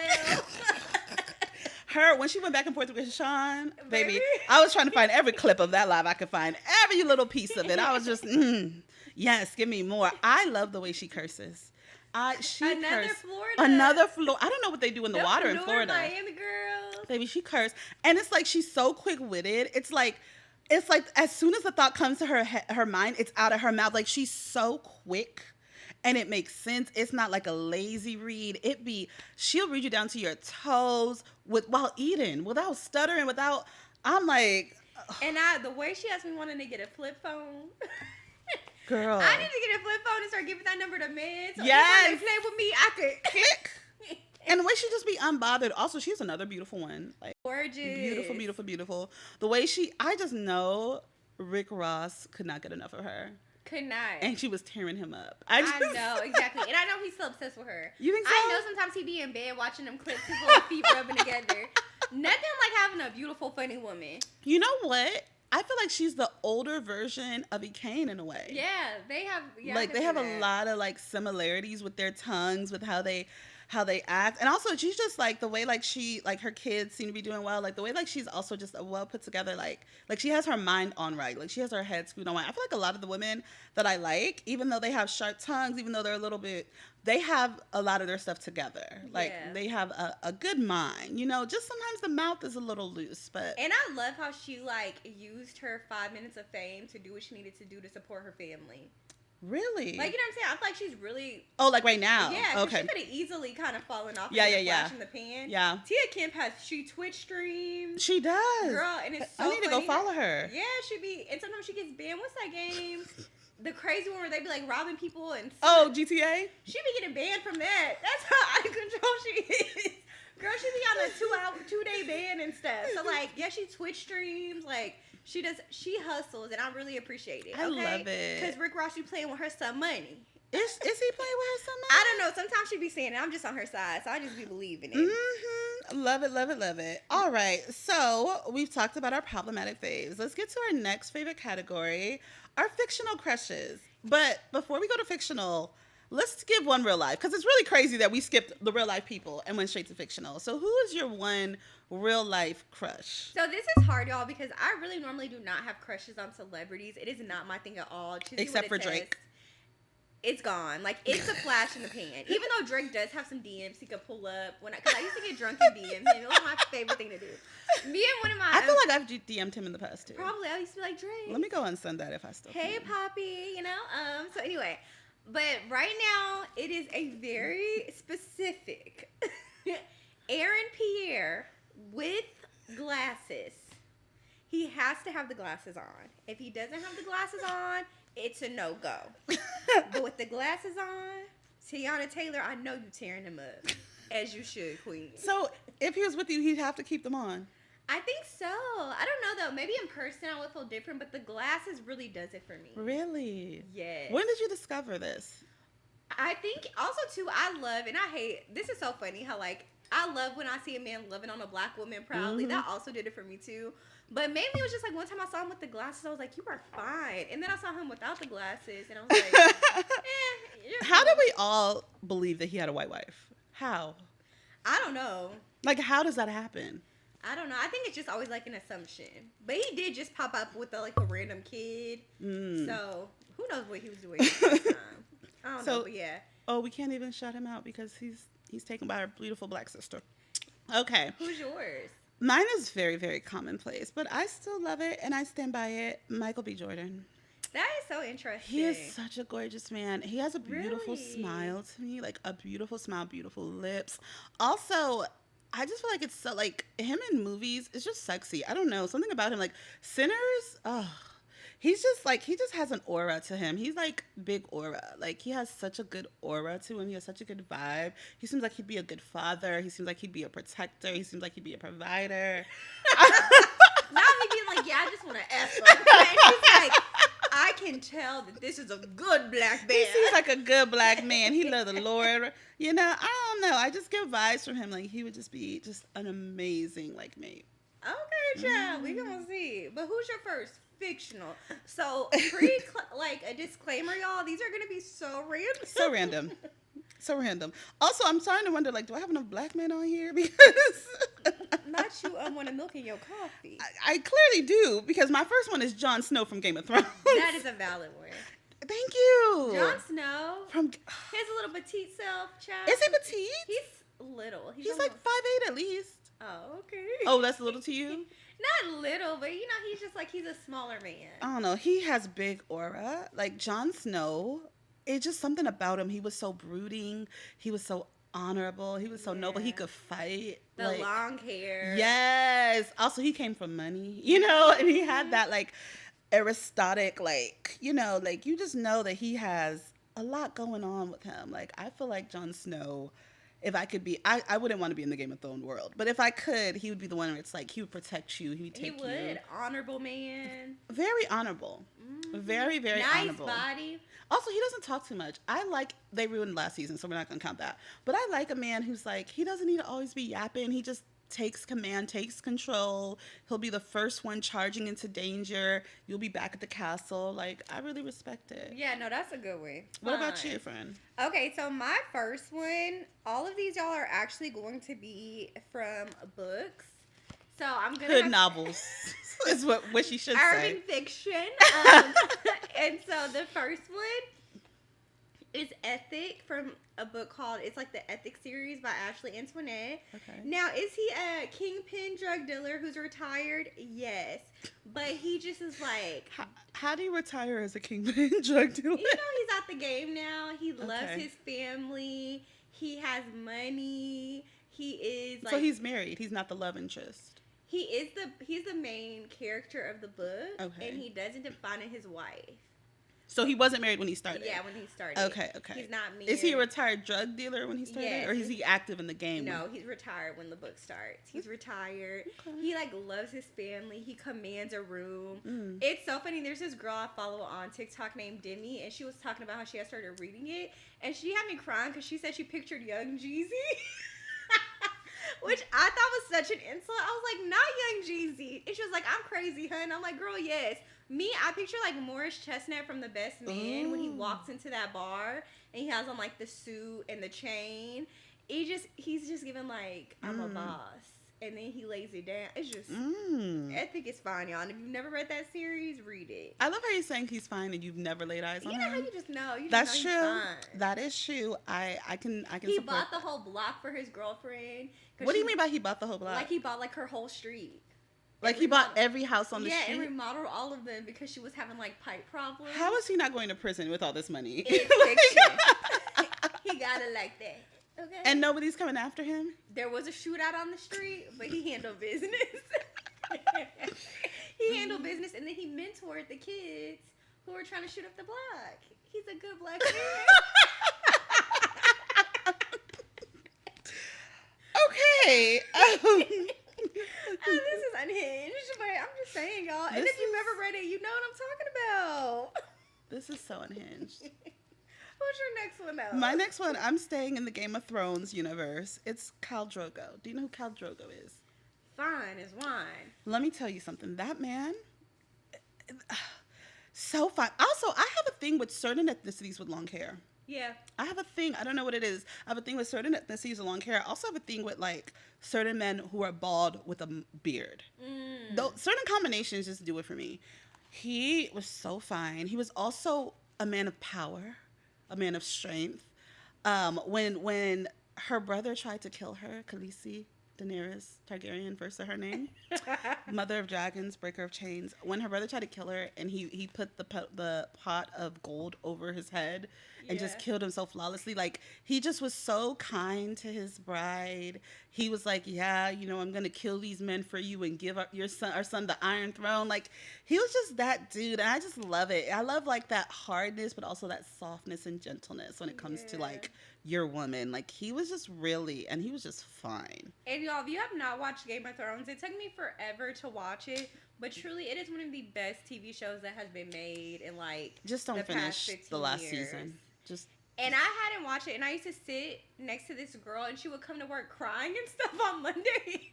Her, when she went back and forth with Sean, baby, I was trying to find every clip of that live I could find. Every little piece of it. I was just, yes, give me more. I love the way she curses. Another Florida. I don't know what they do in the water in Florida. Miami girls. Baby, she cursed. And it's like she's so quick-witted. It's like as soon as the thought comes to her mind, it's out of her mouth. Like, she's so quick and it makes sense. It's not like a lazy read. She'll read you down to your toes while eating, without stuttering, I'm like. Ugh. And the way she has me wanting to get a flip phone. Girl. I need to get a flip phone and start giving that number to men. So yes. If they play with me, I could click. And the way she just be unbothered. Also, she's another beautiful one. Like, gorgeous. Beautiful, beautiful, beautiful. The way I just know Rick Ross could not get enough of her. Could not. And she was tearing him up. I know, exactly. And I know he's so obsessed with her. You think so? I know sometimes he be in bed watching them clips, his little feet rubbing together. Nothing like having a beautiful, funny woman. You know what? I feel like she's the older version of Ekane in a way. Yeah, they have. Yeah, like they have a lot of like similarities with their tongues, with how they act, and also she's just like the way like her kids seem to be doing well. Like the way like she's also just a well put together like she has her mind on right. Like she has her head screwed on right. I feel like a lot of the women that I like, even though they have sharp tongues, even though they're a little bit, they have a lot of their stuff together. Like they have a good mind. You know, just sometimes the mouth is a little loose, but. And I love how she like used her 5 minutes of fame to do what she needed to do to support her family. Really? Like, you know what I'm saying? I feel like she's really. Oh, like right now? Yeah. Okay. She could have easily kind of fallen off. Yeah. Flash in the pan. Yeah. Tia Kemp she Twitch streams. She does. Girl, and it's so I need to go follow her. Yeah, she be, and sometimes she gets banned. What's that game? The crazy one where they be like robbing people and GTA? She be getting banned from that. That's how out of control she is. Girl, she be on a 2-day ban and stuff. So like, yeah, she Twitch streams, like she hustles, and I really appreciate it. Okay? I love it. Because Rick Ross be playing with her son money. Is he playing with her son money? I don't know. Sometimes she be saying it. I'm just on her side, so I just be believing it. Mm-hmm. Love it, love it, love it. All right, so we've talked about our problematic faves. Let's get to our next favorite category, our fictional crushes. But before we go to fictional, let's give one real life, because it's really crazy that we skipped the real life people and went straight to fictional. So who is your one real life crush? So this is hard, y'all, because I really normally do not have crushes on celebrities. It is not my thing at all. Except for Drake. It's gone. Like, it's a flash in the pan. Even though Drake does have some DMs he could pull up. Because I used to get drunk in DMs him. It was my favorite thing to do. Me and one of my... I feel like I've DM'd him in the past, too. Probably. I used to be like, Drake. Let me go unsend that if I still Hey, can. Poppy. You know? So, anyway. But right now, it is a very specific Aaron Pierre with glasses. He has to have the glasses on. If he doesn't have the glasses on... It's a no-go. But with the glasses on, Tiana Taylor, I know you tearing them up. As you should, queen. So, if he was with you, he'd have to keep them on. I think so. I don't know, though. Maybe in person I would feel different, but the glasses really does it for me. Really? Yes. When did you discover this? I think, also, too, I love, and I hate, this is so funny how, like, I love when I see a man loving on a black woman proudly. Mm-hmm. That also did it for me, too. But mainly it was just like one time I saw him with the glasses, I was like, you are fine. And then I saw him without the glasses, and I was like, How did we all believe that he had a white wife? How? I don't know. Like, how does that happen? I don't know. I think it's just always like an assumption. But he did just pop up with a random kid. So who knows what he was doing at the time. I don't know, but yeah. Oh, we can't even shout him out because he's taken by our beautiful black sister. Okay. Who's yours? Mine is very, very commonplace, but I still love it and I stand by it. Michael B. Jordan. That is so interesting. He is such a gorgeous man. He has a beautiful smile to me, like a beautiful smile, beautiful lips. Also, I just feel like it's so, like, him in movies, it's just sexy. I don't know, something about him, like Sinners, he's just like, he just has an aura to him. He's like big aura. Like, he has such a good aura to him. He has such a good vibe. He seems like he'd be a good father. He seems like he'd be a protector. He seems like he'd be a provider. Now he being like, yeah, I just want to F him. And he's like, I can tell that this is a good black man. He seems like a good black man. He loves the Lord. You know, I don't know. I just get vibes from him. Like, he would just be just an amazing, like, mate. Okay, child. We gonna see. But who's your first? Fictional. So, like a disclaimer, y'all, these are going to be so random. So random. So random. Also, I'm starting to wonder, like, do I have enough black men on here? Because... Not you want to milk in your coffee. I clearly do, because my first one is Jon Snow from Game of Thrones. That is a valid one. Thank you. Jon Snow. From his little petite self, child. Is he petite? He's little. He's like 5'8" at least. Oh, okay. Oh, that's little to you? Not little, but, you know, he's just like, he's a smaller man. I don't know. He has big aura. Like, Jon Snow, it's just something about him. He was so brooding. He was so honorable. He was so noble. He could fight. The long hair. Yes. Also, he came from money, you know, and he had that, like, aristocratic, like, you know, like, you just know that he has a lot going on with him. Like, I feel like Jon Snow... If I could be, I wouldn't want to be in the Game of Thrones world. But if I could, he would be the one where it's like, he would protect you. He would take you. He would. Honorable man. Very honorable. Mm-hmm. Very, very honorable. Nice body. Also, he doesn't talk too much. They ruined last season, so we're not going to count that. But I like a man who's like, he doesn't need to always be yapping. He just takes command, takes control. He'll be the first one charging into danger. You'll be back at the castle. Like, I really respect it. Yeah, no, that's a good one. What about you, friend? Okay, so my first one, all of these, y'all, are actually going to be from books. So I'm going to Hood novels is what she should say. Urban fiction. And so the first one is Ethic from a book called, it's like the Ethic series by Ashley Antoinette. Okay. Now, is he a kingpin drug dealer who's retired? Yes. But he just is like... How do you retire as a kingpin drug dealer? You know, he's at the game now. He loves his family. He has money. He is like... So he's married. He's not the love interest. He's the main character of the book. Okay. And he doesn't define his wife. So he wasn't married when he started? Yeah, when he started. Okay. He's not married. Is he a retired drug dealer when he started? Yes. Or is he active in the game? No, he's retired when the book starts. He's retired. Okay. He, like, loves his family. He commands a room. It's so funny. There's this girl I follow on TikTok named Demi, and she was talking about how she had started reading it, and she had me crying because she said she pictured young Jeezy. Which I thought was such an insult. I was like, not young Jeezy. And she was like, I'm crazy, hun. I'm like, girl, yes. Me, I picture like Morris Chestnut from The Best Man when he walks into that bar and he has on like the suit and the chain. He's just giving like, I'm a boss. And then he lays it down. It's just, I think it's fine, y'all. And if you've never read that series, read it. I love how you're saying he's fine and you've never laid eyes on him. You know how you just know. That's true. He's fine. That is true. I can He support bought the whole block for his girlfriend. What do you mean by he bought the whole block? Like he bought like her whole street. Like he bought every house on the street? Yeah, and remodeled all of them because she was having like pipe problems. How is he not going to prison with all this money? It's fiction. He got it like that. Okay. And nobody's coming after him? There was a shootout on the street, but he handled business. He handled business, and then he mentored the kids who were trying to shoot up the block. He's a good black man. Okay. This is unhinged, but I'm just saying, y'all. And if you've ever read it, you know what I'm talking about. This is so unhinged. Who's your next one, though? My next one, I'm staying in the Game of Thrones universe. It's Khal Drogo. Do you know who Khal Drogo is? Fine as wine. Let me tell you something. That man, so fine. Also, I have a thing with certain ethnicities with long hair. Yeah. I have a thing. I don't know what it is. I have a thing with certain ethnicities with long hair. I also have a thing with, like, certain men who are bald with a beard. Though certain combinations just do it for me. He was so fine. He was also a man of power. A man of strength. When her brother tried to kill her, Khaleesi, Daenerys Targaryen, first of her name, Mother of Dragons, Breaker of Chains. When her brother tried to kill her, and he put the pot of gold over his head and just killed himself flawlessly. Like, he just was so kind to his bride. He was like, yeah, you know, I'm gonna kill these men for you and give up our son the Iron Throne. Like, he was just that dude, and I just love it. I love like that hardness, but also that softness and gentleness when it comes to like your woman. Like, he was just and he was just fine. And y'all, if you have not watched Game of Thrones, it took me forever to watch it, but truly it is one of the best TV shows that has been made in like just don't finish the last season. And I hadn't watched it, and I used to sit next to this girl, and she would come to work crying and stuff on Mondays.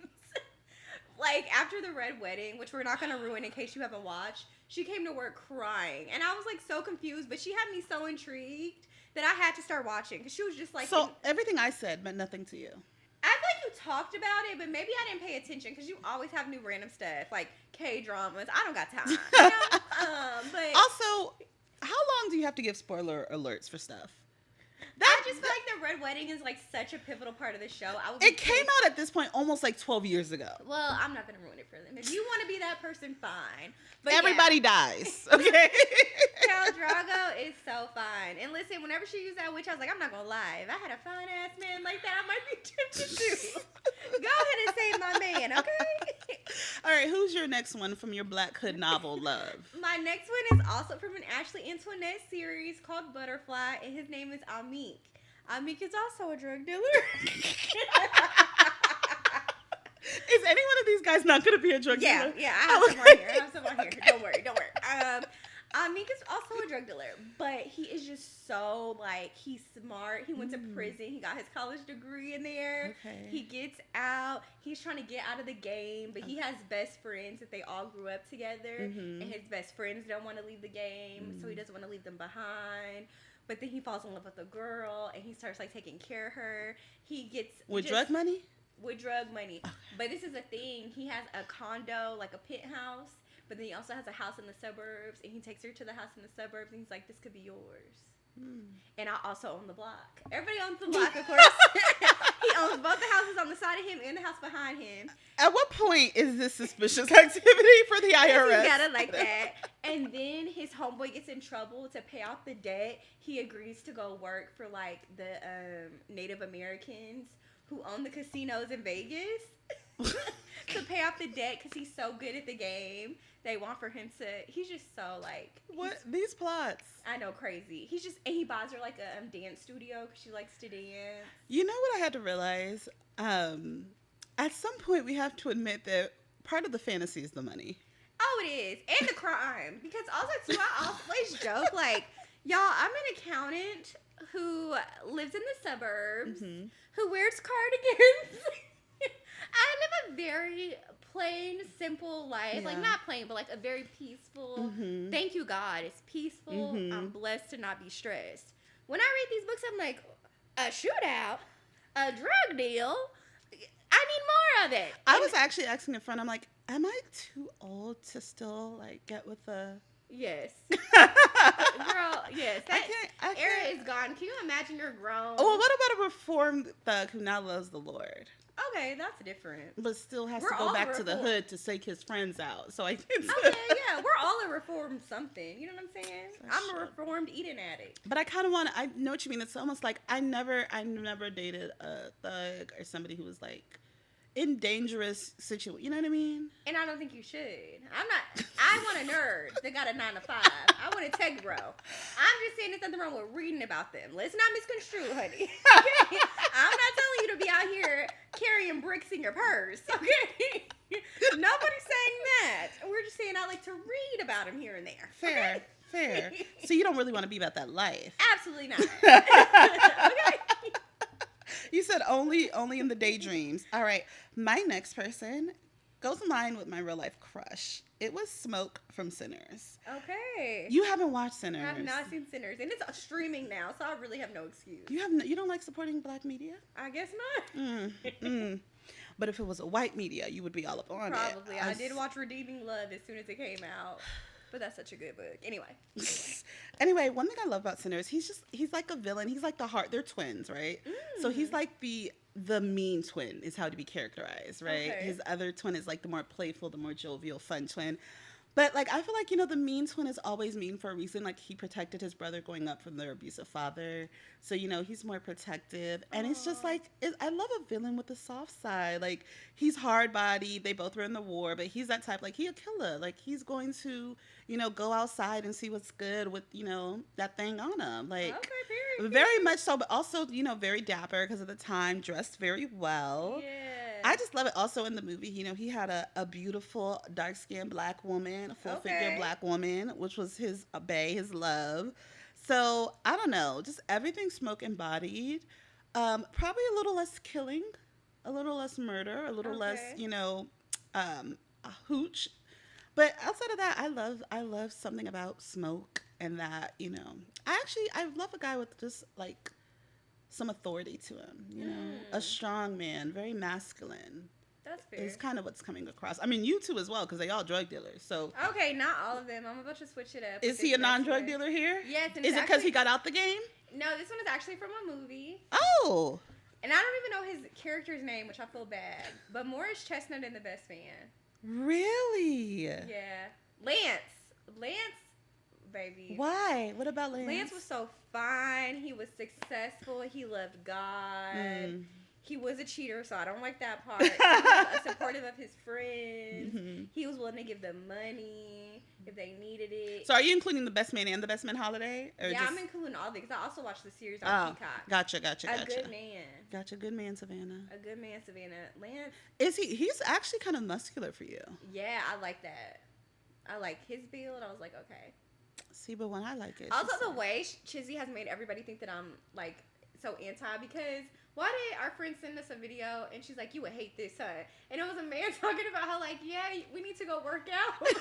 Like, after the Red Wedding, which we're not going to ruin in case you haven't watched, she came to work crying. And I was, like, so confused, but she had me so intrigued that I had to start watching, because she was just like... So, everything I said meant nothing to you? I feel like you talked about it, but maybe I didn't pay attention, because you always have new random stuff, like K-dramas. I don't got time, you know? But... Also, how long do you have to give spoiler alerts for stuff? I just feel like the Red Wedding is like such a pivotal part of the show. It came out at this point almost like 12 years ago. Well, I'm not going to ruin it for them. If you want to be that person, fine. But everybody dies, okay? Khal Drogo is so fine. And listen, whenever she used that witch, I was like, I'm not going to lie. If I had a fine-ass man like that, I might be tempted to. Go ahead and save my man, okay? All right, who's your next one from your Black Hood novel, Love? My next one is also from an Ashley Antoinette series called Butterfly, and his name is Amik. Amik is also a drug dealer. Is any one of these guys not going to be a drug dealer? Yeah, I have some on here. Don't worry. Amik is also a drug dealer, but he is just so, like, he's smart. He went to prison. He got his college degree in there. Okay. He gets out. He's trying to get out of the game, but he has best friends that they all grew up together, and his best friends don't want to leave the game, so he doesn't want to leave them behind. But then he falls in love with a girl, and he starts, like, taking care of her. He gets... With drug money? With drug money. Okay. But this is a thing. He has a condo, like a penthouse, but then he also has a house in the suburbs, and he takes her to the house in the suburbs, and he's like, this could be yours. And I also own the block. Everybody owns the block, of course. He owns both the houses on the side of him and the house behind him. At what point is this suspicious activity for the IRS? He got it like that. And then his homeboy gets in trouble to pay off the debt. He agrees to go work for, like, the Native Americans who own the casinos in Vegas. to pay off the debt because he's so good at the game. They want for him to. He's just so like. What these plots? I know, crazy. He's just and he buys her like a dance studio because she likes to dance. You know what I had to realize? At some point, we have to admit that part of the fantasy is the money. Oh, it is, and the crime. Because also too, I always joke like, y'all, I'm an accountant who lives in the suburbs, who wears cardigans. I live a very plain, simple life. Yeah. Like, not plain, but like a very peaceful. Thank you, God. It's peaceful. I'm blessed to not be stressed. When I read these books, I'm like, a shootout, a drug deal. I need more of it. I was actually asking a friend, I'm like, am I too old to still like get with the... Yes. Girl, yes. That era is gone. Can you imagine you're grown? Oh, well, what about a reformed thug who now loves the Lord? Okay, that's different. But still has to go back to the hood to take his friends out. So I can okay, yeah. We're all a reformed something. You know what I'm saying? I'm a reformed eating addict. But I kind of want to, I know what you mean. It's almost like I never dated a thug or somebody who was like in dangerous situation. You know what I mean? And I don't think you should. I want a nerd that got a 9 to 5. I want a tech bro. I'm just saying there's nothing wrong with reading about them. Let's not misconstrue, honey. Okay? I'm not telling you to be out here carrying bricks in your purse. Okay? Nobody's saying that. We're just saying I like to read about them here and there. Fair. Fair. So you don't really want to be about that life. Absolutely not. Okay. You said only in the daydreams. All right. My next person goes in line with my real life crush. It was Smoke from Sinners. Okay. You haven't watched Sinners. I have not seen Sinners, and it's streaming now, so I really have no excuse. You don't like supporting black media? I guess not. But if it was a white media, you would be all up on it. Probably. I did watch Redeeming Love as soon as it came out. But that's such a good book. Anyway, one thing I love about Sinners, he's like a villain. He's like they're twins, right? So he's like the mean twin is how to be characterized, right? Okay. His other twin is like the more playful, the more jovial, fun twin. But like I feel like, the mean twin is always mean for a reason. Like he protected his brother growing up from their abusive father. So, he's more protective. And it's just like, I love a villain with a soft side. Like he's hard bodied. They both were in the war, but he's that type, like he a killer. Like he's going to, go outside and see what's good with, that thing on him. Like very much so, but also, very dapper because at the time dressed very well. Yeah. I just love it. Also in the movie, he had a beautiful dark-skinned black woman, full-figure black woman, which was his bae, his love. So, I don't know. Just everything Smoke embodied. Probably a little less killing, a little less murder, a little less, a hooch. But outside of that, I love something about Smoke and that, I love a guy with just, like, some authority to him, a strong man, very masculine. That's fair. Is kind of what's coming across. I mean, you too as well, because they all drug dealers. So okay, not all of them. I'm about to switch it up. Is he a non-drug dealer here? Yes. Is it because he got out the game? No, this one is actually from a movie. Oh. And I don't even know his character's name, which I feel bad. But Morris Chestnut in The Best Man. Really? Yeah. Lance. Baby. Why? What about Lance? Lance was so fine. He was successful. He loved God. He was a cheater, so I don't like that part. He was supportive of his friends. He was willing to give them money if they needed it. So are you including The Best Man and The Best Man Holiday? Or I'm including all these. I also watched the series on Peacock. Gotcha. A good man. Gotcha. Good man, Savannah. A good man, Savannah. Lance. He's actually kind of muscular for you. Yeah, I like that. I like his build. I was like, okay. See, but when I like it. Also, the way Chissy has made everybody think that I'm, like, so anti, because why did our friend send us a video, and she's like, you would hate this, huh? And it was a man talking about how, like, yeah, we need to go work out. And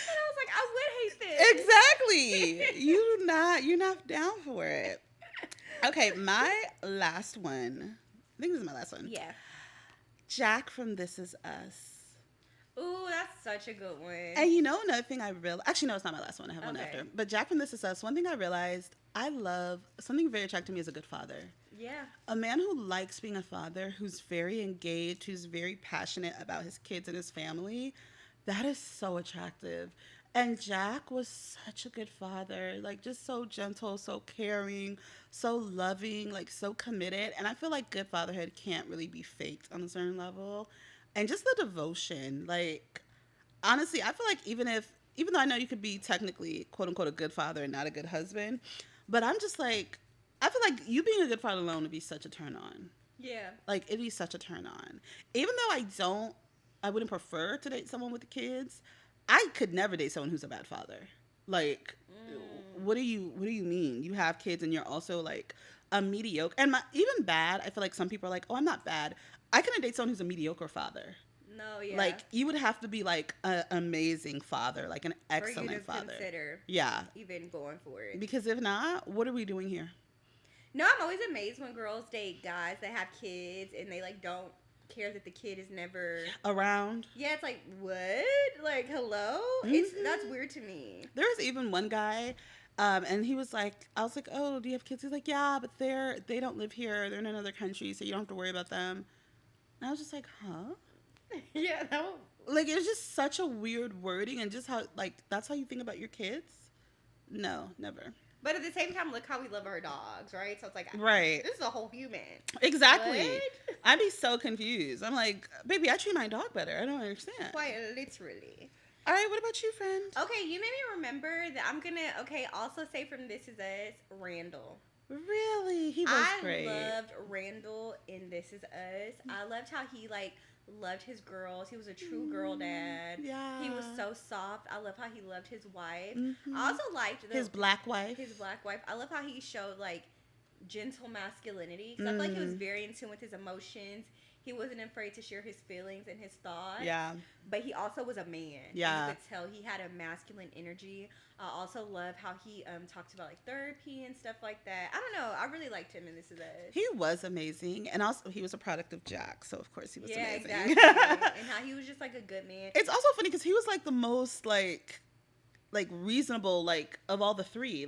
I was like, I would hate this. Exactly. You're not down for it. Okay, my last one. I think this is my last one. Yeah. Jack from This Is Us. Ooh, that's such a good one. And another thing I realized... Actually, no, it's not my last one. I have one after. But Jack from This Is Us, one thing I realized, I love... Something very attractive to me is a good father. Yeah. A man who likes being a father, who's very engaged, who's very passionate about his kids and his family, that is so attractive. And Jack was such a good father, like just so gentle, so caring, so loving, like so committed. And I feel like good fatherhood can't really be faked on a certain level. And just the devotion, like honestly, I feel like even though I know you could be technically quote unquote a good father and not a good husband, but I'm just like I feel like you being a good father alone would be such a turn on. Yeah. Like it'd be such a turn on. Even though I wouldn't prefer to date someone with kids. I could never date someone who's a bad father. Like, what do you mean? You have kids and you're also like a mediocre and even bad. I feel like some people are like, oh, I'm not bad. I couldn't date someone who's a mediocre father. No, yeah. Like you would have to be like an amazing father, like an excellent for you to father. Consider even going for it. Because if not, what are we doing here? No, I'm always amazed when girls date guys that have kids and they like don't care that the kid is never around. Yeah, it's like what? Like hello? That's weird to me. There was even one guy, and he was like, I was like, oh, do you have kids? He's like, yeah, but they don't live here. They're in another country, so you don't have to worry about them. And I was just like, huh? Yeah, like it was just such a weird wording, and just how like that's how you think about your kids. No, never. But at the same time, look how we love our dogs, right? So it's like, right. This is a whole human. Exactly. What? I'd be so confused. I'm like, baby, I treat my dog better. I don't understand. Quite literally. All right, what about you, friend? Okay, you made me remember that I'm going to, also say from This Is Us, Randall. Really? He was great. I loved Randall in This Is Us. I loved how he, loved his girls. He was a true girl dad. Yeah. He was so soft. I love how he loved his wife. Mm-hmm. I also liked his black wife. I love how he showed gentle masculinity because I feel like he was very in tune with his emotions. He wasn't afraid to share his feelings and his thoughts. Yeah. But he also was a man. Yeah. You could tell he had a masculine energy. I also love how he talked about therapy and stuff like that. I don't know. I really liked him in This Is Us. He was amazing. And also he was a product of Jack, so of course he was amazing. Yeah, exactly. And how he was just a good man. It's also funny because he was the most reasonable of all the three.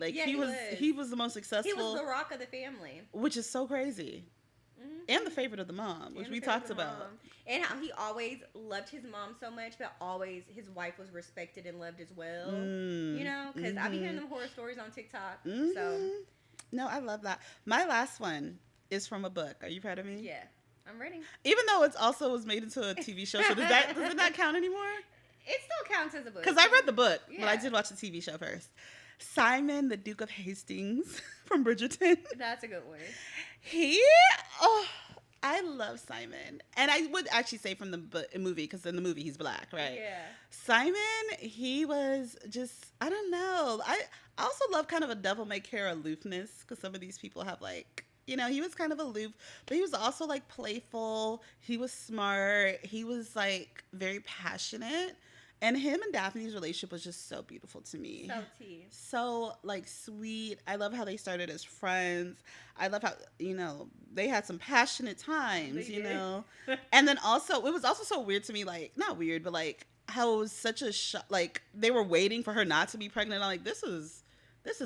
He was the most successful. He was the rock of the family. Which is so crazy. Mm-hmm. And the favorite of the mom, which we talked about. And how he always loved his mom so much, but always his wife was respected and loved as well. You know? Because I be hearing them horror stories on TikTok. So. No, I love that. My last one is from a book. Are you proud of me? Yeah. I'm ready. Even though it also was made into a TV show. So does it not count anymore? It still counts as a book. Because I read the book, but I did watch the TV show first. Simon, the Duke of Hastings from Bridgerton. That's a good one. I love Simon. And I would actually say from the movie, because in the movie he's black, right? Yeah. Simon, he was just, I don't know. I also love kind of a devil-may-care aloofness, because some of these people have he was kind of aloof, but he was also playful. He was smart. He was very passionate. And him and Daphne's relationship was just so beautiful to me. So tea. So, sweet. I love how they started as friends. I love how, they had some passionate times, And then also, it was also so weird to me, not weird, but how it was such a shock. They were waiting for her not to be pregnant. I'm like, this is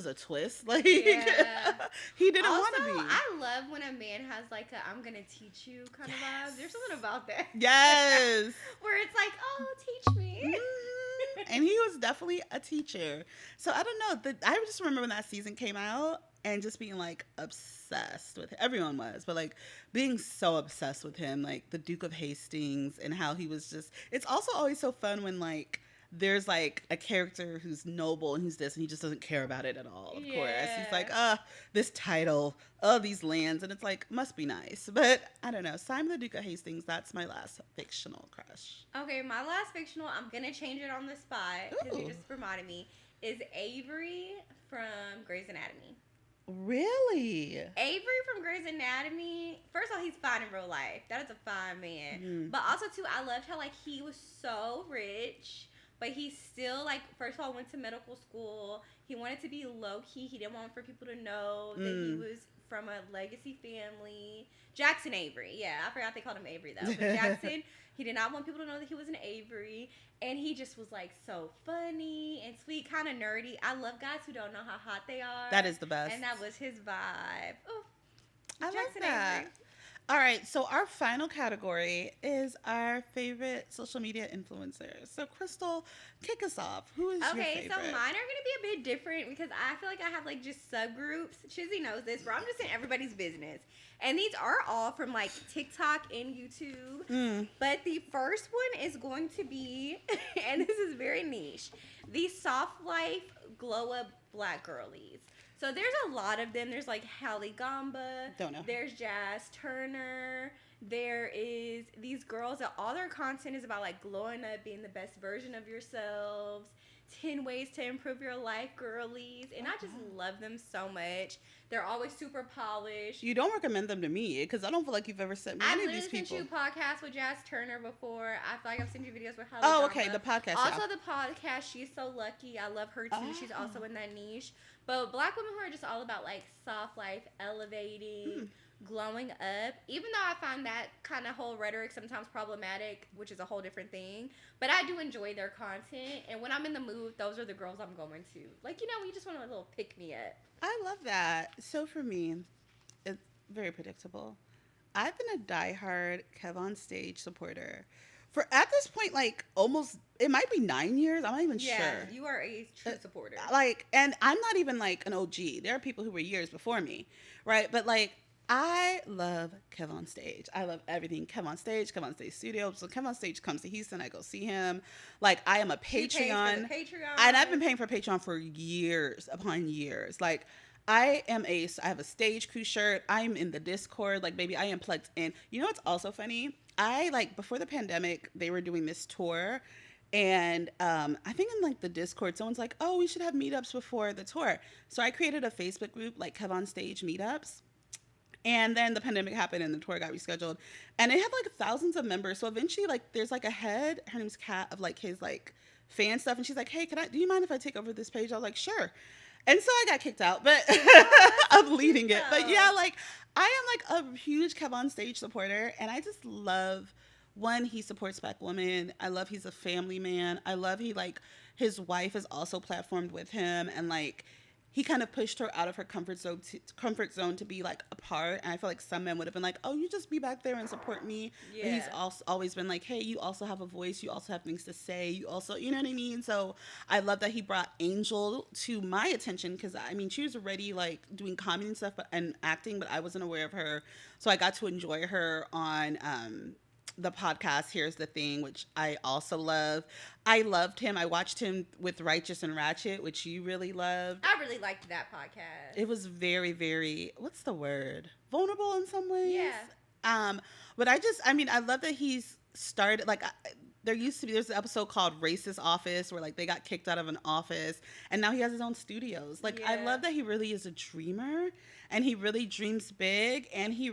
a twist. He didn't want to be. I love when a man has I'm going to teach you kind of vibe. There's something about that. Yes. Where it's oh, teach me. Mm-hmm. And he was definitely a teacher. So I don't know. I just remember when that season came out and just being obsessed with him. Everyone was, but being so obsessed with him, the Duke of Hastings, and how he was just, it's also always so fun when there's a character who's noble and who's this, and he just doesn't care about it at all. Of course, he's this title, these lands, and it's must be nice. But I don't know. Simon the Duke of Hastings. That's my last fictional crush. Okay, my last fictional. I'm gonna change it on the spot because you just reminded me. Is Avery from Grey's Anatomy. Really? Avery from Grey's Anatomy. First of all, he's fine in real life. That is a fine man. Mm. But also too, I loved how he was so rich. But he still, first of all, went to medical school. He wanted to be low-key. He didn't want for people to know that he was from a legacy family. Jackson Avery. Yeah, I forgot they called him Avery, though. But Jackson, he did not want people to know that he was an Avery. And he just was, so funny and sweet, kind of nerdy. I love guys who don't know how hot they are. That is the best. And that was his vibe. Ooh, I love that. Avery. All right, so our final category is our favorite social media influencers. So, Krystal, kick us off. Who is your Okay, favorite? so mine are gonna be a bit different because I feel like I have like just subgroups. Chizzy knows this, but I'm just in everybody's business. And these are all from like TikTok and YouTube. But the first one is going to be, and this is very niche, the Soft Life Glow Up Black Girlies. So there's a lot of them. There's like Halle Gamba. Don't know. There's Jazz Turner. There is these girls that all their content is about like glowing up, being the best version of yourselves. 10 ways to improve your life, girlies. And I just love them so much. They're always super polished. You don't recommend them to me because I don't feel like you've ever sent me any of these people. I've literally sent you podcasts with Jazz Turner before. I feel like I've sent you videos with Halle Oh, Gamba. okay, the podcast. Also, the podcast, She's So Lucky. I love her too. She's also in that niche. But black women who are just all about like soft life, elevating, glowing up. Even though I find that kind of whole rhetoric sometimes problematic, which is a whole different thing. But I do enjoy their content. And when I'm in the mood, those are the girls I'm going to. Like, you know, we just want a little pick me up. I love that. So for me, it's very predictable. I've been a diehard Kev on Stage supporter for at this point, like almost, it might be 9 years. I'm not even sure. Yeah, you are a true supporter. Like, and I'm not even like an OG. There are people who were years before me, right? But like, I love Kev on Stage. I love everything Kev on Stage, Kev on Stage Studio. So Kev on Stage comes to Houston, I go see him. Like, I am a Patreon. And I've been paying for Patreon for years upon years. Like, I have a stage crew shirt. I'm in the Discord. Like, baby, I am plugged in. You know what's also funny? Before the pandemic, they were doing this tour. And I think in like the Discord, someone's like, oh, we should have meetups before the tour. So I created a Facebook group, like Kev on Stage meetups. And then the pandemic happened and the tour got rescheduled. And it had like thousands of members. So eventually, like, there's like a head, her name's Kat, of like his like fan stuff. And she's like, hey, do you mind if I take over this page? I was like, sure. And so I got kicked out, but of leading it. But yeah, like, I am like a huge Kev on Stage supporter. And I just love, one, he supports Black women. I love he's a family man. I love his wife is also platformed with him. And like, he kind of pushed her out of her comfort zone to be like a part. And I feel like some men would have been like, oh, you just be back there and support me. Yeah. But he's also always been like, hey, you also have a voice. You also have things to say. You also, you know what I mean? So I love that he brought Angel to my attention because, I mean, she was already like doing comedy and stuff and acting, but I wasn't aware of her. So I got to enjoy her on the podcast Here's the Thing, which I also love. I loved him. I watched him with Righteous and Ratchet, which you really loved. I really liked that podcast. It was very, very, what's the word? Vulnerable in some ways. Yeah. But I love that he's started, like, there's an episode called Racist Office where like they got kicked out of an office and now he has his own studios. Like, yeah. I love that he really is a dreamer and he really dreams big and he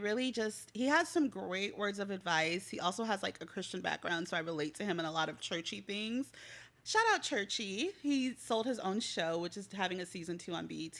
has some great words of advice. He also has like a Christian background, so I relate to him in a lot of churchy things. Shout out Churchy. He sold his own show, which is having a season 2 on BET.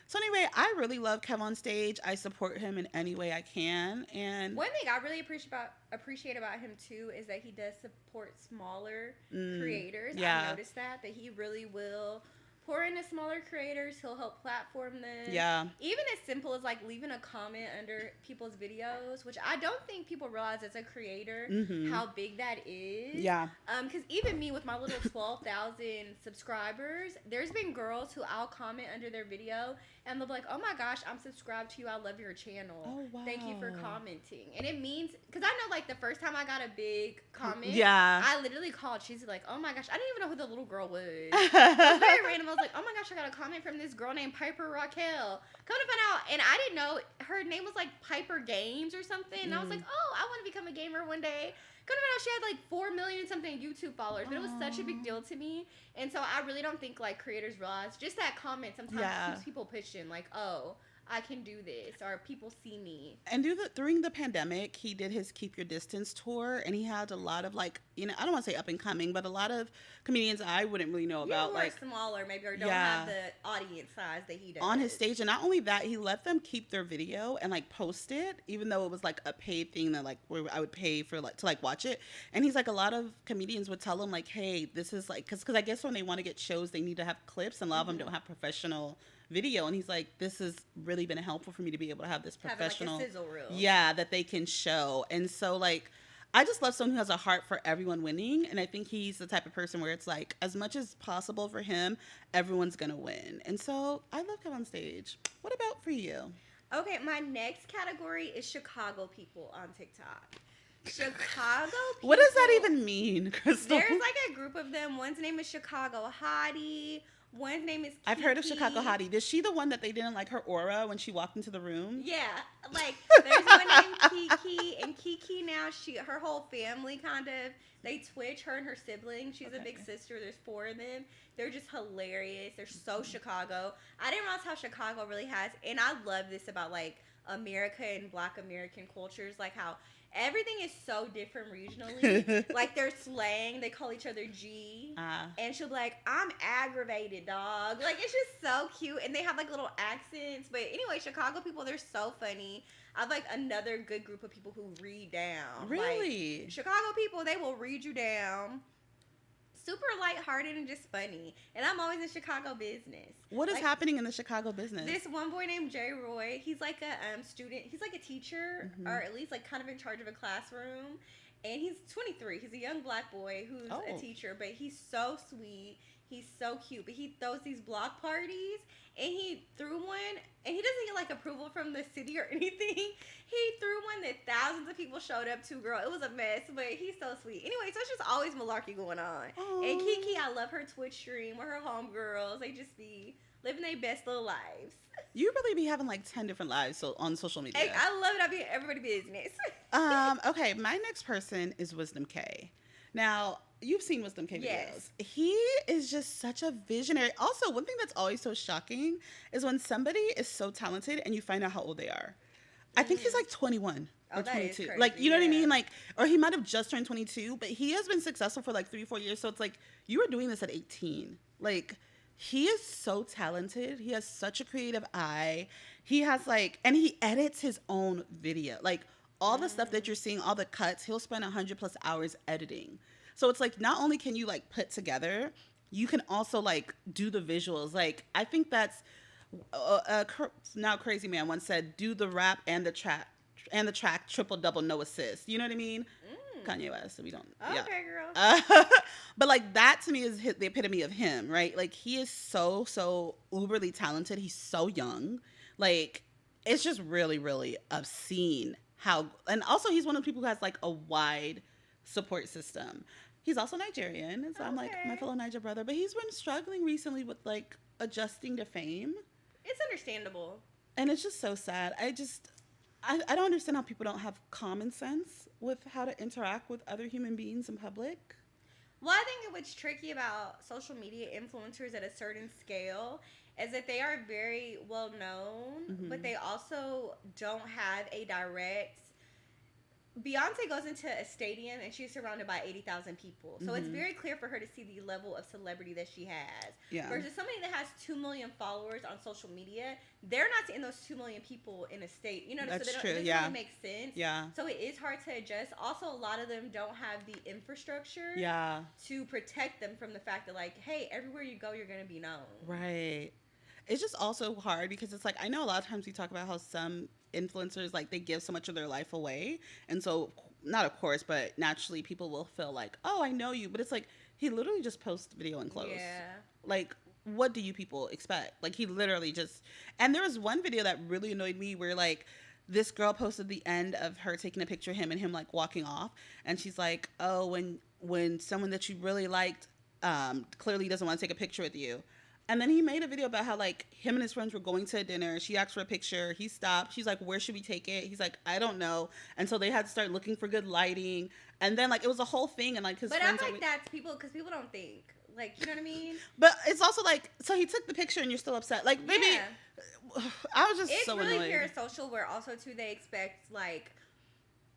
So anyway, I really love Kev on Stage. I support him in any way I can. And one thing I really appreciate about him too is that he does support smaller creators. Yeah. I noticed that he really will pour into smaller creators. He'll help platform them. Yeah. Even as simple as like leaving a comment under people's videos, which I don't think people realize as a creator how big that is. Yeah. Because even me with my little 12,000 subscribers, there's been girls who I'll comment under their video and they'll be like, oh my gosh, I'm subscribed to you. I love your channel. Oh, wow. Thank you for commenting. And it means, because I know like the first time I got a big comment, yeah, I literally called. She's like, oh my gosh, I didn't even know who the little girl was. It was very random. I was like, oh my gosh, I got a comment from this girl named Piper Raquel. Come to find out, and I didn't know her name was like Piper Games or something. And I was like, oh, I want to become a gamer one day. Come to find out, she had like 4 million something YouTube followers, but it was such a big deal to me. And so I really don't think like creators realize just that comment sometimes keeps people pushing. Like, oh, I can do this, or people see me. And during the pandemic, he did his Keep Your Distance tour, and he had a lot of like, you know, I don't want to say up and coming, but a lot of comedians I wouldn't really know about, like smaller maybe, or don't have the audience size that he does on his stage. And not only that, he let them keep their video and like post it, even though it was like a paid thing that like where I would pay for like to like watch it. And he's like, a lot of comedians would tell him like, hey, this is like, because I guess when they want to get shows, they need to have clips, and a lot of them don't have professional video, and he's like, this has really been helpful for me to be able to have this professional, like a sizzle reel. Yeah, that they can show. And so like, I just love someone who has a heart for everyone winning. And I think he's the type of person where it's like, as much as possible for him, everyone's going to win. And so I love him on stage. What about for you? Okay, my next category is Chicago people on TikTok. Chicago people. What does that even mean, Krystal? There's like a group of them. One's name is Chicago Hottie. One's name is Kiki. I've heard of Chicago Hottie. Is she the one that they didn't like her aura when she walked into the room? Yeah. Like, there's one named Kiki. And Kiki now, her whole family kind of, they Twitch, her and her siblings. She's a big sister. There's 4 of them. They're just hilarious. They're so Chicago. I didn't realize how Chicago really has, and I love this about, like, America and Black American cultures, like how everything is so different regionally. Like, their slang, they call each other G. And she'll be like, I'm aggravated, dog. Like, it's just so cute. And they have, like, little accents. But anyway, Chicago people, they're so funny. I have, like, another good group of people who read down. Really? Like, Chicago people, they will read you down. Super lighthearted and just funny. And I'm always in Chicago business. What is happening in the Chicago business? This one boy named Jay Roy, he's like a student. He's like a teacher, or at least like kind of in charge of a classroom. And he's 23. He's a young Black boy who's a teacher, but he's so sweet. He's so cute. But he throws these block parties, and he threw one, and he doesn't get like approval from the city or anything. He threw one that thousands of people showed up to, girl. It was a mess, but he's so sweet. Anyway, so it's just always malarkey going on. Aww. And Kiki, I love her Twitch stream with her homegirls. They just be living their best little lives. You really be having like 10 different lives on social media. Hey, I love it. I be in everybody's business. Okay, my next person is Wisdom K. Now, you've seen Wisdom K videos. Yes. He is just such a visionary. Also, one thing that's always so shocking is when somebody is so talented and you find out how old they are. I think he's like 21 or 22. Crazy, like, you know what I mean? Like, or he might have just turned 22, but he has been successful for like 3-4 years. So it's like, you were doing this at 18. Like, he is so talented. He has such a creative eye. He has like, and he edits his own video. Like, all the stuff that you're seeing, all the cuts, he'll spend 100+ hours editing. So it's like, not only can you like put together, you can also like do the visuals. Like, I think that's, now Crazy Man once said, do the rap and the track triple double, no assist. You know what I mean? Kanye West, so we don't. Okay, girl. But like, that to me is the epitome of him, right? Like, he is so uberly talented. He's so young. Like, it's just really, really obscene how. And also, he's one of the people who has like a wide support system. He's also Nigerian, and so I'm like my fellow Niger brother. But he's been struggling recently with like adjusting to fame. It's understandable. And it's just so sad. I don't understand how people don't have common sense with how to interact with other human beings in public. Well, I think what's tricky about social media influencers at a certain scale is that they are very well known, but they also don't have a direct. Beyonce goes into a stadium and she's surrounded by 80,000 people. So it's very clear for her to see the level of celebrity that she has. Yeah. Versus somebody that has 2 million followers on social media, they're not seeing those 2 million people in a state. You know, that's so true. It doesn't really make sense. Yeah. So it is hard to adjust. Also, a lot of them don't have the infrastructure to protect them from the fact that, like, hey, everywhere you go, you're going to be known. Right. It's just also hard because it's like, I know a lot of times we talk about how some influencers, like, they give so much of their life away, and so not of course, but naturally people will feel like, oh, I know you, but it's like, he literally just posts video in clothes. Like, what do you people expect? Like, he literally just. And there was one video that really annoyed me where like this girl posted the end of her taking a picture of him and him like walking off, and she's like, oh, when someone that you really liked clearly doesn't want to take a picture with you. And then he made a video about how, like, him and his friends were going to a dinner. She asked for a picture. He stopped. She's like, where should we take it? He's like, I don't know. And so they had to start looking for good lighting. And then, like, it was a whole thing. And, like, his friends... But I think that's people... Because people don't think. Like, you know what I mean? But it's also, like... So he took the picture and you're still upset. Like, maybe... Yeah. I was just so annoyed. It's really parasocial where also, too, they expect, like...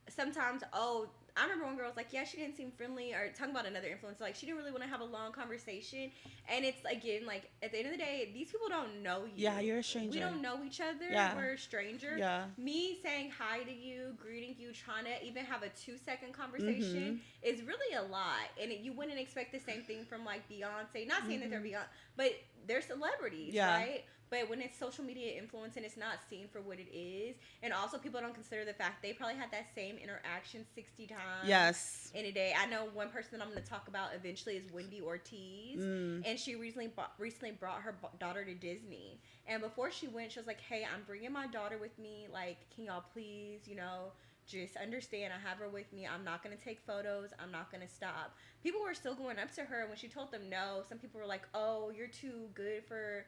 Sometimes, I remember one girl was like, yeah, she didn't seem friendly, or talking about another influencer, like, she didn't really want to have a long conversation. And it's, again, like, at the end of the day, these people don't know you. Yeah, you're a stranger. We don't know each other. Yeah. We're a stranger. Yeah. Me saying hi to you, greeting you, trying to even have a 2-second conversation is really a lot. And you wouldn't expect the same thing from, like, Beyonce. Not saying that they're Beyonce, but they're celebrities, right? but when it's social media influence and it's not seen for what it is, and also people don't consider the fact they probably had that same interaction 60 times in a day. I know one person that I'm going to talk about eventually is Wendy Ortiz, and she recently brought her daughter to Disney, and before she went, she was like, hey, I'm bringing my daughter with me, like, can y'all please, you know, just understand I have her with me. I'm not going to take photos. I'm not going to stop. People were still going up to her when she told them no. Some people were like, oh, you're too good for...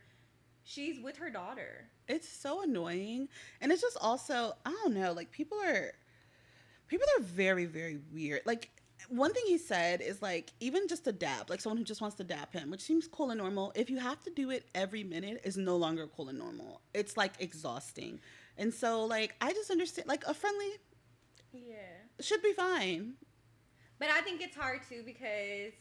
She's with her daughter. It's so annoying. And it's just also, I don't know, like, people are very, very weird. Like, one thing he said is, like, even just a dab, like someone who just wants to dab him, which seems cool and normal, if you have to do it every minute, is no longer cool and normal. It's, like, exhausting. And so, like, I just understand, like, a friendly should be fine. But I think it's hard, too, because,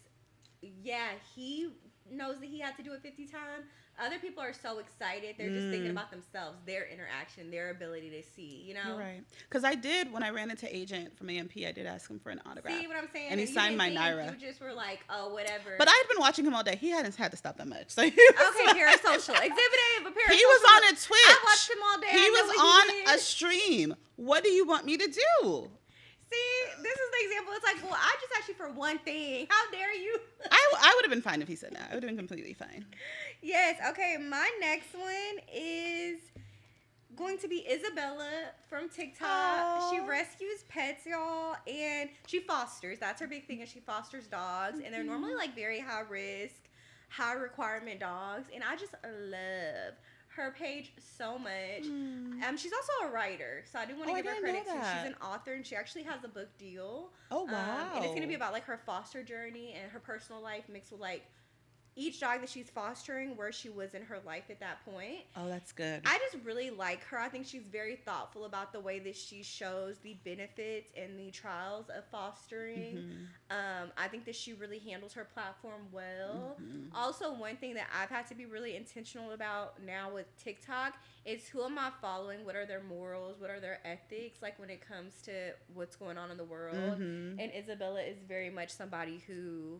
yeah, he knows that he had to do it 50 times. Other people are so excited. They're just thinking about themselves, their interaction, their ability to see, you know? You're right. Because I did, when I ran into Agent from AMP, I did ask him for an autograph. See what I'm saying? And he signed my Naira. You just were like, oh, whatever. But I had been watching him all day. He hadn't had to stop that much. So okay, parasocial. Exhibit A of a parasocial. He was on a Twitch. I watched him all day. He was on a stream. What do you want me to do? See, this is the example. It's like, well, I just asked you for one thing. How dare you? I would have been fine if he said that. I would have been completely fine. Yes. Okay. My next one is going to be Isabella from TikTok. Aww. She rescues pets, y'all, and she fosters. That's her big thing, is she fosters dogs, and they're normally like very high risk, high requirement dogs, and I just love her page so much. She's also a writer, so I do want to give her credit too. She's an author, and she actually has a book deal. Oh wow! And it's going to be about like her foster journey and her personal life mixed with like each dog that she's fostering, where she was in her life at that point. Oh, that's good. I just really like her. I think she's very thoughtful about the way that she shows the benefits and the trials of fostering. I think that she really handles her platform well. Also, one thing that I've had to be really intentional about now with TikTok is, who am I following? What are their morals? What are their ethics? Like, when it comes to what's going on in the world. And Isabella is very much somebody who...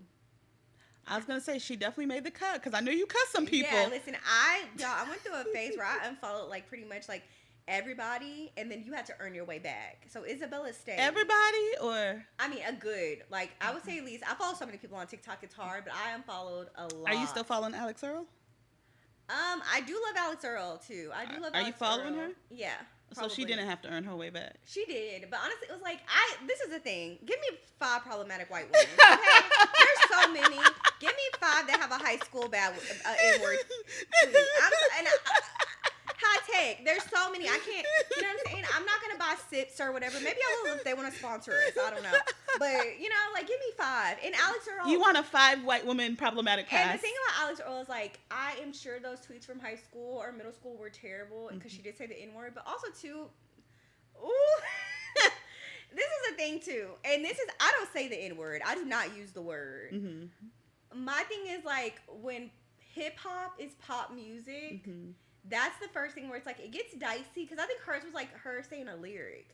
I was going to say, she definitely made the cut, because I know you cuss some people. Yeah, listen, I went through a phase where I unfollowed, like, pretty much, like, everybody, and then you had to earn your way back. So Isabella stayed. Everybody, or? I mean, a good, like, I would say at least, I follow so many people on TikTok, it's hard, but I unfollowed a lot. Are you still following Alex Earl? I do love Alex Earl, too. I do love Alex Earl. Are you following her? Yeah. Probably. So she didn't have to earn her way back. She did, but honestly, it was like, this is the thing. Give me 5 problematic white women, okay? There's so many. Give me 5 that have a high school bad N-word tweet. High take. There's so many. I can't, you know what I'm saying? I'm not going to buy sips or whatever. Maybe I will if they want to sponsor us. I don't know. But, you know, like, give me 5. And Alex Earl. You want a 5 white woman problematic cast. And the thing about Alex Earl is, like, I am sure those tweets from high school or middle school were terrible, because she did say the N-word. But also, too, this is a thing, too. And this is, I don't say the N-word. I do not use the word. My thing is, like, when hip-hop is pop music, that's the first thing where it's like, it gets dicey, because I think hers was like her saying a lyric.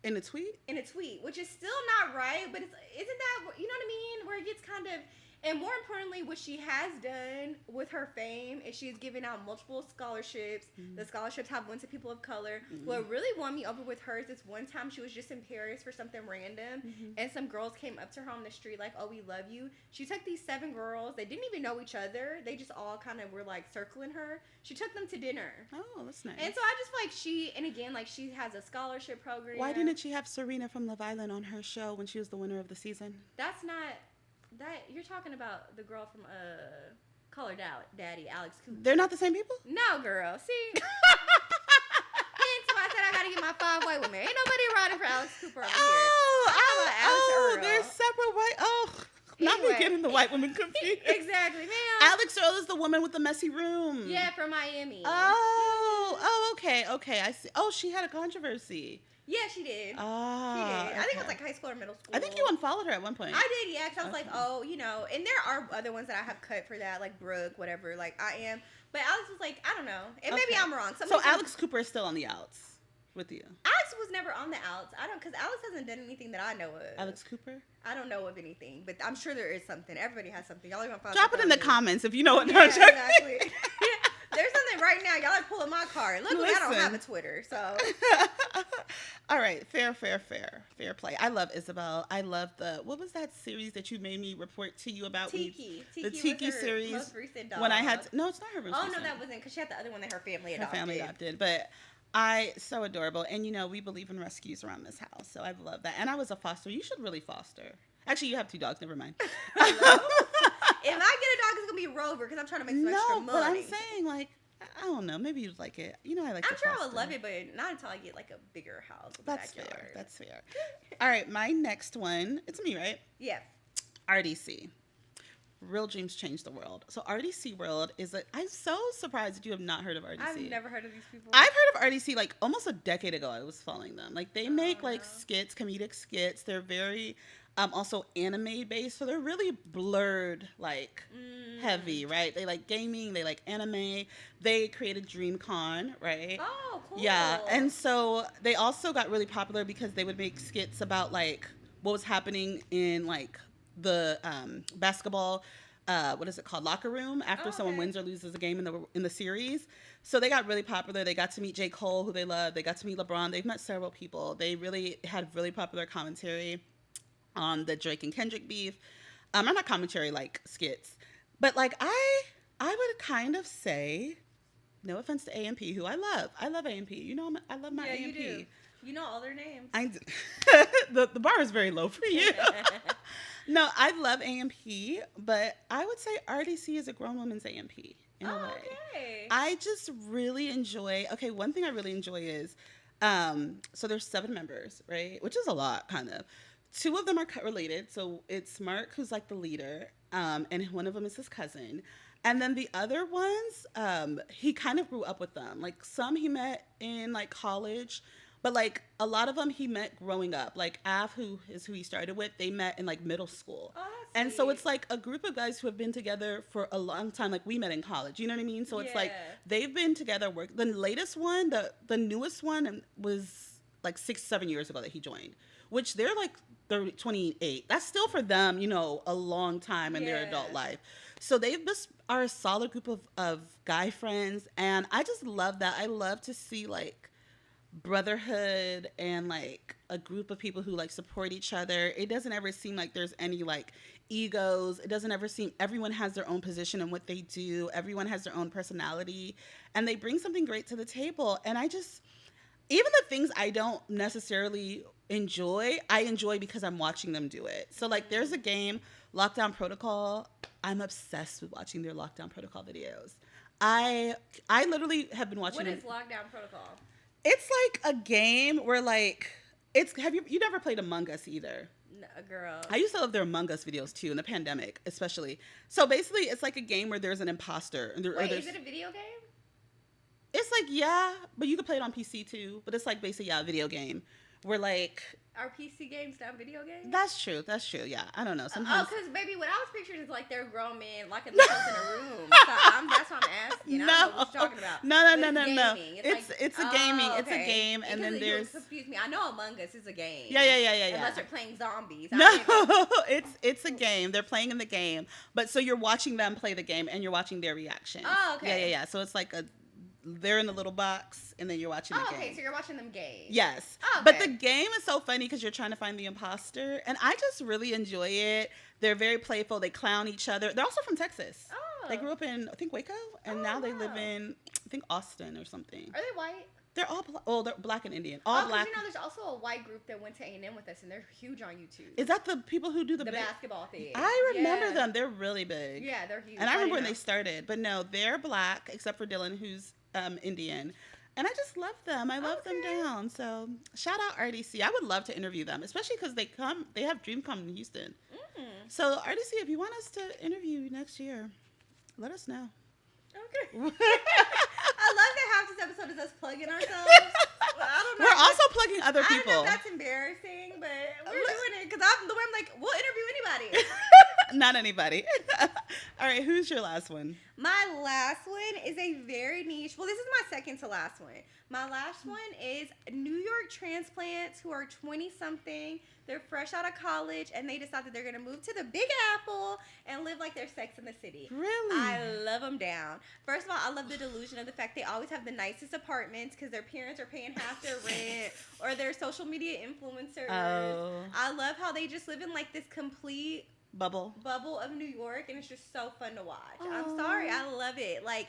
In a tweet? In a tweet, which is still not right, but isn't that, you know what I mean? Where it gets kind of, and more importantly, what she has done with her fame is she's given out multiple scholarships. The scholarships have went to people of color. What really won me over with hers is one time she was just in Paris for something random, and some girls came up to her on the street like, oh, we love you. She took these 7 girls. They didn't even know each other. They just all kind of were like circling her. She took them to dinner. Oh, that's nice. And so I just feel like and again, like, she has a scholarship program. Why didn't she have Serena from Love Island on her show when she was the winner of the season? That's not... That you're talking about the girl from Call Her Daddy, Alex Cooper. They're not the same people? No, girl. See? Hence why I said I gotta get my 5 white women. Ain't nobody riding for Alex Cooper over here. They're separate white. Now we're getting the white women confused. Exactly, man. Alex Earl is the woman with the messy room. Yeah, from Miami. Okay. I see. Oh, she had a controversy. Yeah, she did. Oh, she did. okay. I think it was like high school or middle school. I think you unfollowed her at one point. I did, yeah, because I was like, oh, you know, and there are other ones that I have cut for that, like Brooke, whatever, like I am. But Alex was like, I don't know. And maybe I'm wrong. So Alex Cooper is still on the outs with you? Alex was never on the outs. Because Alex hasn't done anything that I know of. Alex Cooper? I don't know of anything, but I'm sure there is something. Everybody has something. Y'all even drop it in the comments if you know what. Yeah, exactly. There's something right now, y'all are pulling my card. Luckily, I don't have a Twitter, so. All right, fair play. I love Isabel. I love what was that series that you made me report to you about? Tiki. The Tiki was her series. Most recent dog. When I had no, it's not her most recent. Oh no, that wasn't, because she had the other one that her family adopted. Her family adopted, but so adorable. And we believe in rescues around this house, so I love that. And I was a foster. You should really foster. Actually, you have 2 dogs. Never mind. If I get a dog, it's gonna be Rover, because I'm trying to make some extra money. No, but I'm saying, like, I don't know. Maybe you'd like it. I like. I'm sure I would love it, but not until I get like a bigger house. That's fair. That's fair. All right, my next one. It's me, right? Yeah. RDC. Real Dreams Change the World. So RDC World is I'm so surprised that you have not heard of RDC. I've never heard of these people. I've heard of RDC like almost a decade ago. I was following them. Like they make like skits, comedic skits. They're very also anime based, so they're really blurred, like heavy, right? They like gaming, they like anime. They created DreamCon, right? Oh, cool. Yeah, and so they also got really popular because they would make skits about like what was happening in like the basketball, what is it called, locker room after someone wins or loses a game in the series. So they got really popular. They got to meet J. Cole, who they love. They got to meet LeBron. They've met several people. They really had really popular commentary on the Drake and Kendrick beef. Not commentary, like skits, but like I would kind of say, no offense to AMP, who I love. I love AMP. I love my AMP. You do. You know all their names. I do. The bar is very low for you. No, I love AMP, but I would say RDC is a grown woman's AMP in a way. Okay. I just really enjoy. Okay, one thing I really enjoy is, so there's 7 members, right? Which is a lot, kind of. 2 of them are related. So it's Mark, who's like the leader, and one of them is his cousin. And then the other ones, he kind of grew up with them. Like some he met in like college, but like a lot of them he met growing up. Like Av, who he started with, they met in like middle school. Oh, and so it's like a group of guys who have been together for a long time. Like we met in college, you know what I mean? So it's like they've been together. The latest one, the newest one was like 6-7 years ago that he joined, which they're like 28. That's still for them, a long time in their adult life. So they just are a solid group of guy friends. And I just love that. I love to see like brotherhood and like a group of people who like support each other. It doesn't ever seem like there's any like egos. It doesn't ever seem, everyone has their own position in what they do. Everyone has their own personality and they bring something great to the table. And even the things I don't necessarily enjoy, I enjoy because I'm watching them do it. So like there's a game, Lockdown Protocol. I'm obsessed with watching their Lockdown Protocol videos. I literally have been watching. What is Lockdown Protocol? It's like a game where like you never played Among Us either? No, girl. I used to love their Among Us videos too in the pandemic, especially. So basically, it's like a game where there's an imposter. Wait, is it a video game? It's like, but you could play it on PC too. But it's like basically, a video game where like... Are PC games not video games? That's true. Yeah, I don't know. Sometimes... because baby, what I was picturing is like they're grown men locking themselves in a room. So that's what I'm asking. No. I don't know what you're talking about. No. It's a gaming. Okay. It's a game, and then there's... Excuse me. I know Among Us is a game. Yeah. Unless they're playing zombies. No, it's a game. They're playing in the game, but so you're watching them play the game, and you're watching their reaction. Oh, okay. Yeah. So it's like they're in the little box, and then you're watching the game. Okay, so you're watching them game. Yes. Oh, okay. But the game is so funny because you're trying to find the imposter, and I just really enjoy it. They're very playful. They clown each other. They're also from Texas. Oh. They grew up in, I think, Waco, and now they live in, I think, Austin or something. Are they white? They're all they're black and Indian. All black. There's also a white group that went to A&M with us, and they're huge on YouTube. Is that the people who do the basketball thing? I remember them. They're really big. Yeah, they're huge. And I remember when they started. But no, they're black, except for Dylan, who's Indian. And I just love them. I love them down. So shout out RDC. I would love to interview them, especially because they have DreamCon in Houston. Mm. So RDC, if you want us to interview you next year, let us know. Okay. I love that half this episode is us plugging ourselves. I don't know. We're also plugging other people. I don't know if that's embarrassing, but we're doing it because I'm like, we'll interview anybody. Not anybody. All right, who's your last one? My last one is a very niche. Well, this is my second to last one. My last one is New York transplants who are 20-something. They're fresh out of college, and they decide that they're going to move to the Big Apple and live like they're Sex in the City. Really? I love them down. First of all, I love the delusion of the fact they always have the nicest apartments because their parents are paying half their rent, or they're social media influencers. Oh. I love how they just live in like this complete bubble of New York, and it's just so fun to watch. Aww. I'm sorry, I love it. Like,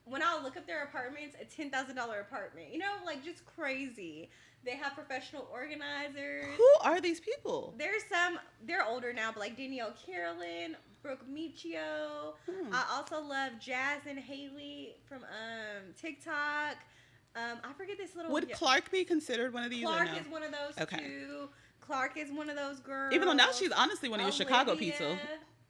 when I look up their apartments, a $10,000 apartment, you know, like just crazy. They have professional organizers. Who are these people? They're older now, but like Danielle Carolyn, Brooke Michio. I also love Jazz and Haley from TikTok. I forget this little. Would Clark be considered one of these? Clark is one of those too. Clark is one of those girls. Even though now she's honestly one of your Chicago people.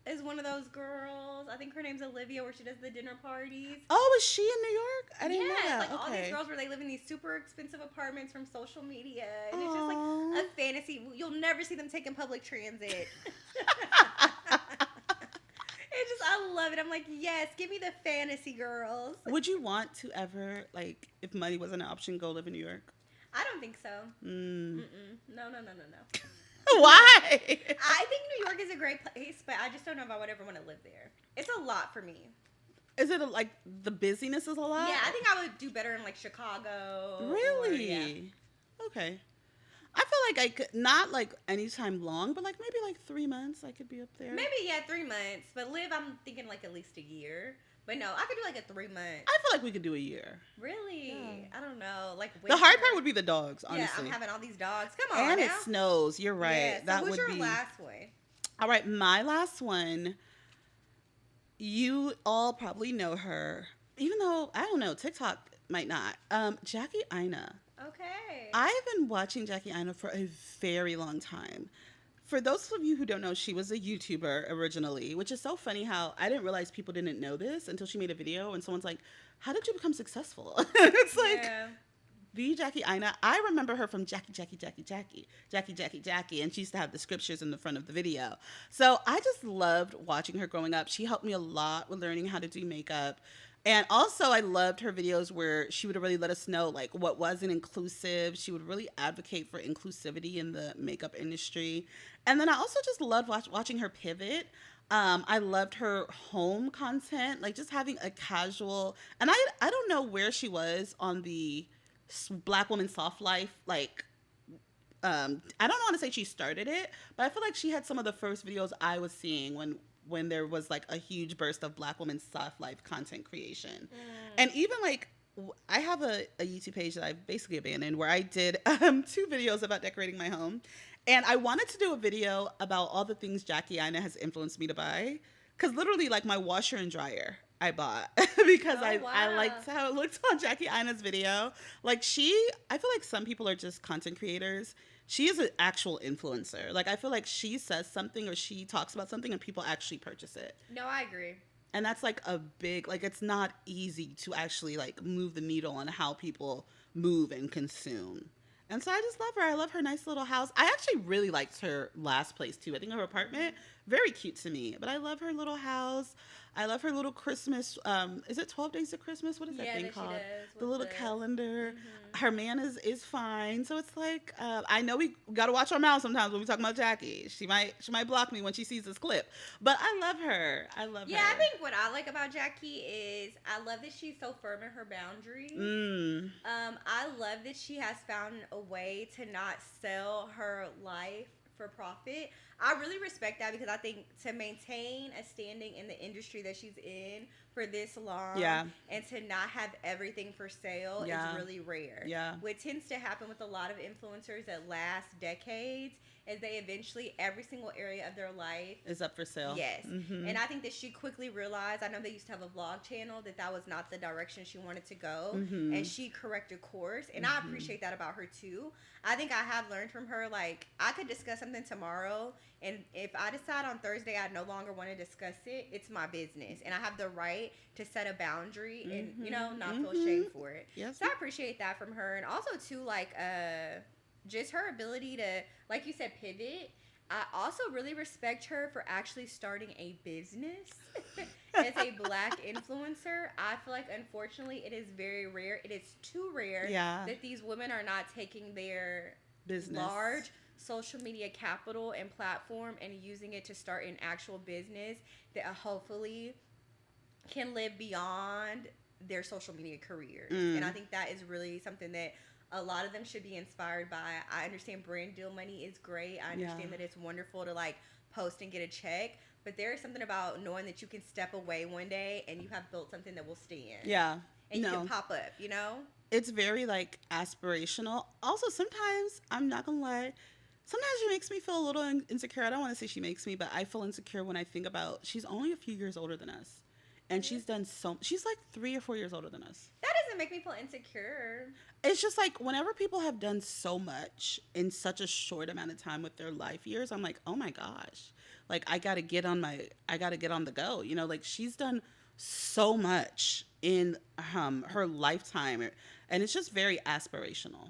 Is one of those girls. I think her name's Olivia, where she does the dinner parties. Oh, is she in New York? I didn't know that. Like all these girls where they live in these super expensive apartments from social media. And it's just like a fantasy. You'll never see them taking public transit. I love it. I'm like, yes, give me the fantasy girls. Would you want to ever, like, if money wasn't an option, go live in New York? I don't think so. No. Why? I think New York is a great place, but I just don't know if I would ever want to live there. It's a lot for me. Is it like the busyness is a lot? Yeah, I think I would do better in like Chicago. Really? Okay. I feel like I could, not like anytime long, but like maybe like 3 months I could be up there. Maybe, 3 months. But live, I'm thinking like at least a year. But no, I could do like a 3 month. I feel like we could do a year. Really? Yeah. I don't know. Like the hard part would be the dogs, honestly. Yeah, I'm having all these dogs. Come on, and now. It snows. You're right. Yeah, so that what's would your be. last one? All right, my last one. You all probably know her, even though I don't know. TikTok might not. Jackie Aina. Okay. I've been watching Jackie Aina for a very long time. For those of you who don't know, she was a YouTuber originally, which is so funny how I didn't realize people didn't know this until she made a video and someone's like, how did you become successful? It's like, the Jackie Aina. I remember her from Jackie, and she used to have the scriptures in the front of the video. So I just loved watching her growing up. She helped me a lot with learning how to do makeup. And also, I loved her videos where she would really let us know, like, what wasn't inclusive. She would really advocate for inclusivity in the makeup industry. And then I also just loved watching her pivot. I loved her home content, like just having a casual. And I don't know where she was on the Black woman soft life. Like, I don't want to say she started it, but I feel like she had some of the first videos I was seeing when there was like a huge burst of Black women's soft life content creation. And even like I have a YouTube page that I basically abandoned where I did 2 videos about decorating my home. And I wanted to do a video about all the things Jackie Aina has influenced me to buy. Because literally like my washer and dryer I bought because I liked how it looked on Jackie Aina's video. Like I feel like some people are just content creators. She is an actual influencer. Like, I feel like she says something or she talks about something and people actually purchase it. No, I agree. And that's like a big, like, it's not easy to actually like move the needle on how people move and consume. And so I just love her. I love her nice little house. I actually really liked her last place too. I think her apartment, very cute to me. But I love her little house. I love her little Christmas. Is it 12 Days of Christmas? What is that thing called? The little calendar. Mm-hmm. Her man is fine. So it's like, I know we got to watch our mouths sometimes when we talk about Jackie. She might block me when she sees this clip. But I love her. Yeah, I think what I like about Jackie is I love that she's so firm in her boundaries. I love that she has found a way to not sell her life for profit. I really respect that because I think to maintain a standing in the industry that she's in for this long and to not have everything for sale is really rare. Yeah. What tends to happen with a lot of influencers that last decades is they eventually, every single area of their life is up for sale. Yes. Mm-hmm. And I think that she quickly realized, I know they used to have a vlog channel, that was not the direction she wanted to go. Mm-hmm. And she corrected course. And I appreciate that about her too. I think I have learned from her, like, I could discuss something tomorrow, and if I decide on Thursday I no longer want to discuss it, it's my business. And I have the right to set a boundary and, you know, not feel shame for it. Yes. So I appreciate that from her. And also too, like, just her ability to, like you said, pivot. I also really respect her for actually starting a business as a Black influencer. I feel like, unfortunately, it is very rare. It is too rare that these women are not taking their business, large social media capital and platform, and using it to start an actual business that hopefully can live beyond their social media careers. And I think that is really something that a lot of them should be inspired by. I understand brand deal money is great. I understand that it's wonderful to like post and get a check, but there is something about knowing that you can step away one day and you have built something that will stand. Yeah. And you can pop up, you know? It's very like aspirational. Also, sometimes, I'm not gonna lie, sometimes she makes me feel a little insecure. I don't want to say she makes me, but I feel insecure when I think about she's only a few years older than us. And she's done she's like 3 or 4 years older than us. That doesn't make me feel insecure. It's just like whenever people have done so much in such a short amount of time with their life years, I'm like, oh my gosh, like I gotta get on the go. You know, like she's done so much in her lifetime, and it's just very aspirational.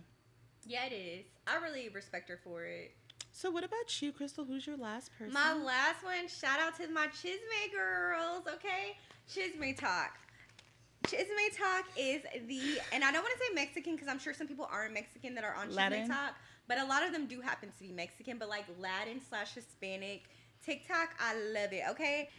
Yeah, it is. I really respect her for it. So what about you, Krystal? Who's your last person? My last one, shout out to my Chisme girls, okay? Chisme Talk. Chisme Talk is and I don't want to say Mexican because I'm sure some people aren't Mexican that are on Chisme Talk, but a lot of them do happen to be Mexican, but like Latin/Hispanic TikTok, I love it, okay?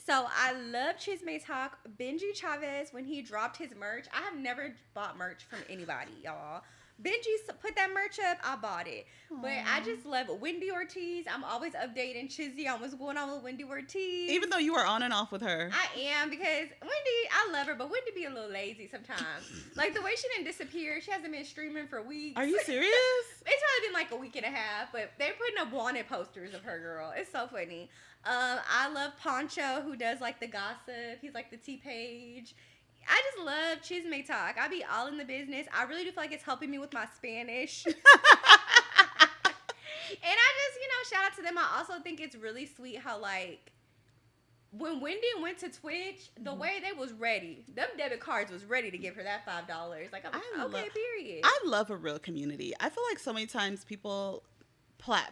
So I love Chisme Talk. Benji Chavez, when he dropped his merch, I have never bought merch from anybody, y'all. Benji put that merch up, I bought it. Aww. But I just love Wendy Ortiz. I'm always updating Chizzy on what's going on with Wendy Ortiz. Even though you are on and off with her. I am, because Wendy, I love her, but Wendy be a little lazy sometimes. Like the way she didn't disappear, she hasn't been streaming for weeks. Are you serious? It's probably been like a week and a half, but they're putting up wanted posters of her, girl. It's so funny. I love Poncho, who does like the gossip. He's like the T-Page. I just love Chisme Talk. I be all in the business. I really do feel like it's helping me with my Spanish. And I just, shout out to them. I also think it's really sweet how, like, when Wendy went to Twitch, the way they was ready, them debit cards was ready to give her that $5. Like, period. I love a real community. I feel like so many times people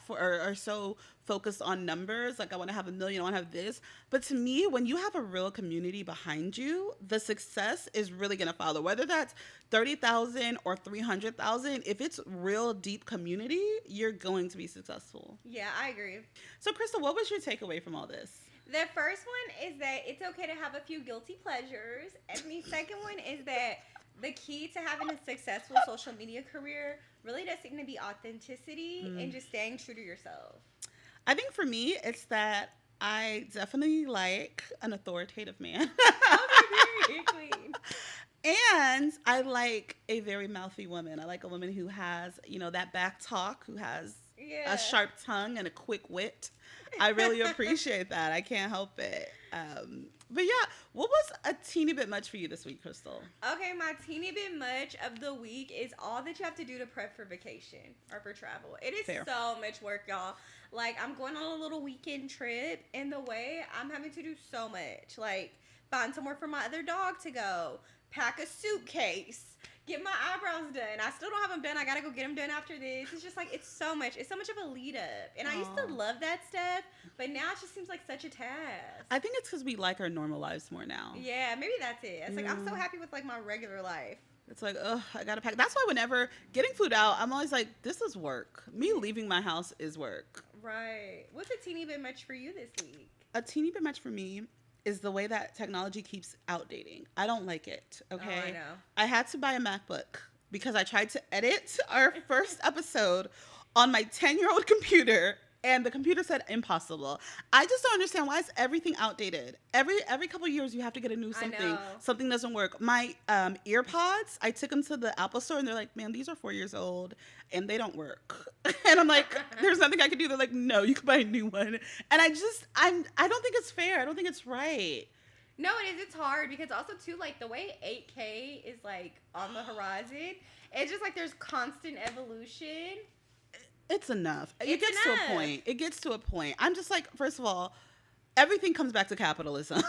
are so focused on numbers, like I want to have 1 million, I want to have this, but to me, when you have a real community behind you, the success is really going to follow, whether that's 30,000 or 300,000. If it's real deep community, you're going to be successful. Yeah, I agree. So Krystal, what was your takeaway from all this? The first one is that it's okay to have a few guilty pleasures, and the second one is that the key to having a successful social media career really does seem to be authenticity and just staying true to yourself. I think for me, it's that I definitely like an authoritative man. Very clean. And I like a very mouthy woman. I like a woman who has, that back talk, who has a sharp tongue and a quick wit. I really appreciate that. I can't help it. But yeah, what was a teeny bit much for you this week, Krystal? Okay, my teeny bit much of the week is all that you have to do to prep for vacation or for travel. It is so much work, y'all. Like, I'm going on a little weekend trip, and the way I'm having to do so much. Like, find somewhere for my other dog to go, pack a suitcase, get my eyebrows done. I still don't have them done. I gotta go get them done after this. It's just like, it's so much of a lead up. And I used to love that stuff, but now it just seems like such a task. I think it's because we like our normal lives more now. Yeah, maybe that's it. It's like, I'm so happy with like my regular life. It's like, ugh, I gotta pack. That's why whenever getting food out, I'm always like, this is work. Me leaving my house is work. Right. What's a teeny bit much for you this week? A teeny bit much for me is the way that technology keeps outdating. I don't like it, okay? Oh, I know. I had to buy a MacBook because I tried to edit our first episode on my 10-year-old computer, and the computer said impossible. I just don't understand, why is everything outdated? Every couple of years you have to get a new something. I know. Something doesn't work. My earpods, I took them to the Apple store and they're like, "Man, these are 4 years old and they don't work." And I'm like, there's nothing I can do. They're like, "No, you can buy a new one." And I don't think it's fair. I don't think it's right. No, it is. It's hard because also too, like, the way 8K is like on the horizon, it's just like there's constant evolution. It's enough. It gets to a point. It gets to a point. I'm just like, first of all, everything comes back to capitalism.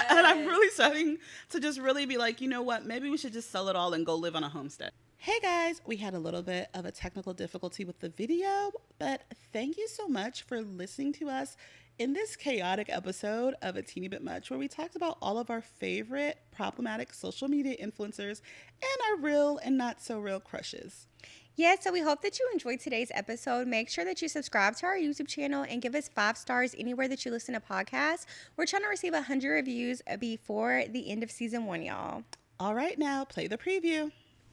And I'm really starting to just really be like, you know what? Maybe we should just sell it all and go live on a homestead. Hey guys, we had a little bit of a technical difficulty with the video, but thank you so much for listening to us in this chaotic episode of A Tini Bit Much, where we talked about all of our favorite problematic social media influencers and our real and not so real crushes. Yeah, so we hope that you enjoyed today's episode. Make sure that you subscribe to our YouTube channel and give us 5 stars anywhere that you listen to podcasts. We're trying to receive 100 reviews before the end of season 1, y'all. All right, now play the preview.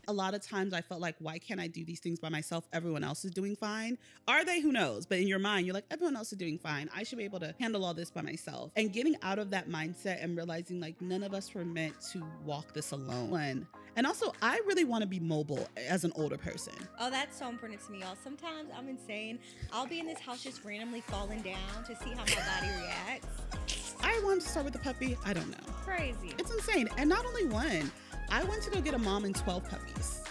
A lot of times I felt like, why can't I do these things by myself? Everyone else is doing fine. Are they? Who knows? But in your mind, you're like, everyone else is doing fine. I should be able to handle all this by myself. And getting out of that mindset and realizing like none of us were meant to walk this alone. And also, I really want to be mobile as an older person. Oh, that's so important to me, y'all. Sometimes I'm insane. I'll be in this house just randomly falling down to see how my body reacts. I wanted to start with the puppy. I don't know. Crazy. It's insane. And not only one. I went to go get a mom and 12 puppies.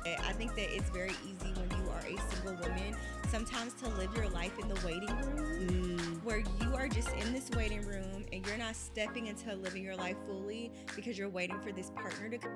I think that it's very easy when you are a single woman sometimes to live your life in the waiting room, where you are just in this waiting room and you're not stepping into living your life fully because you're waiting for this partner to come.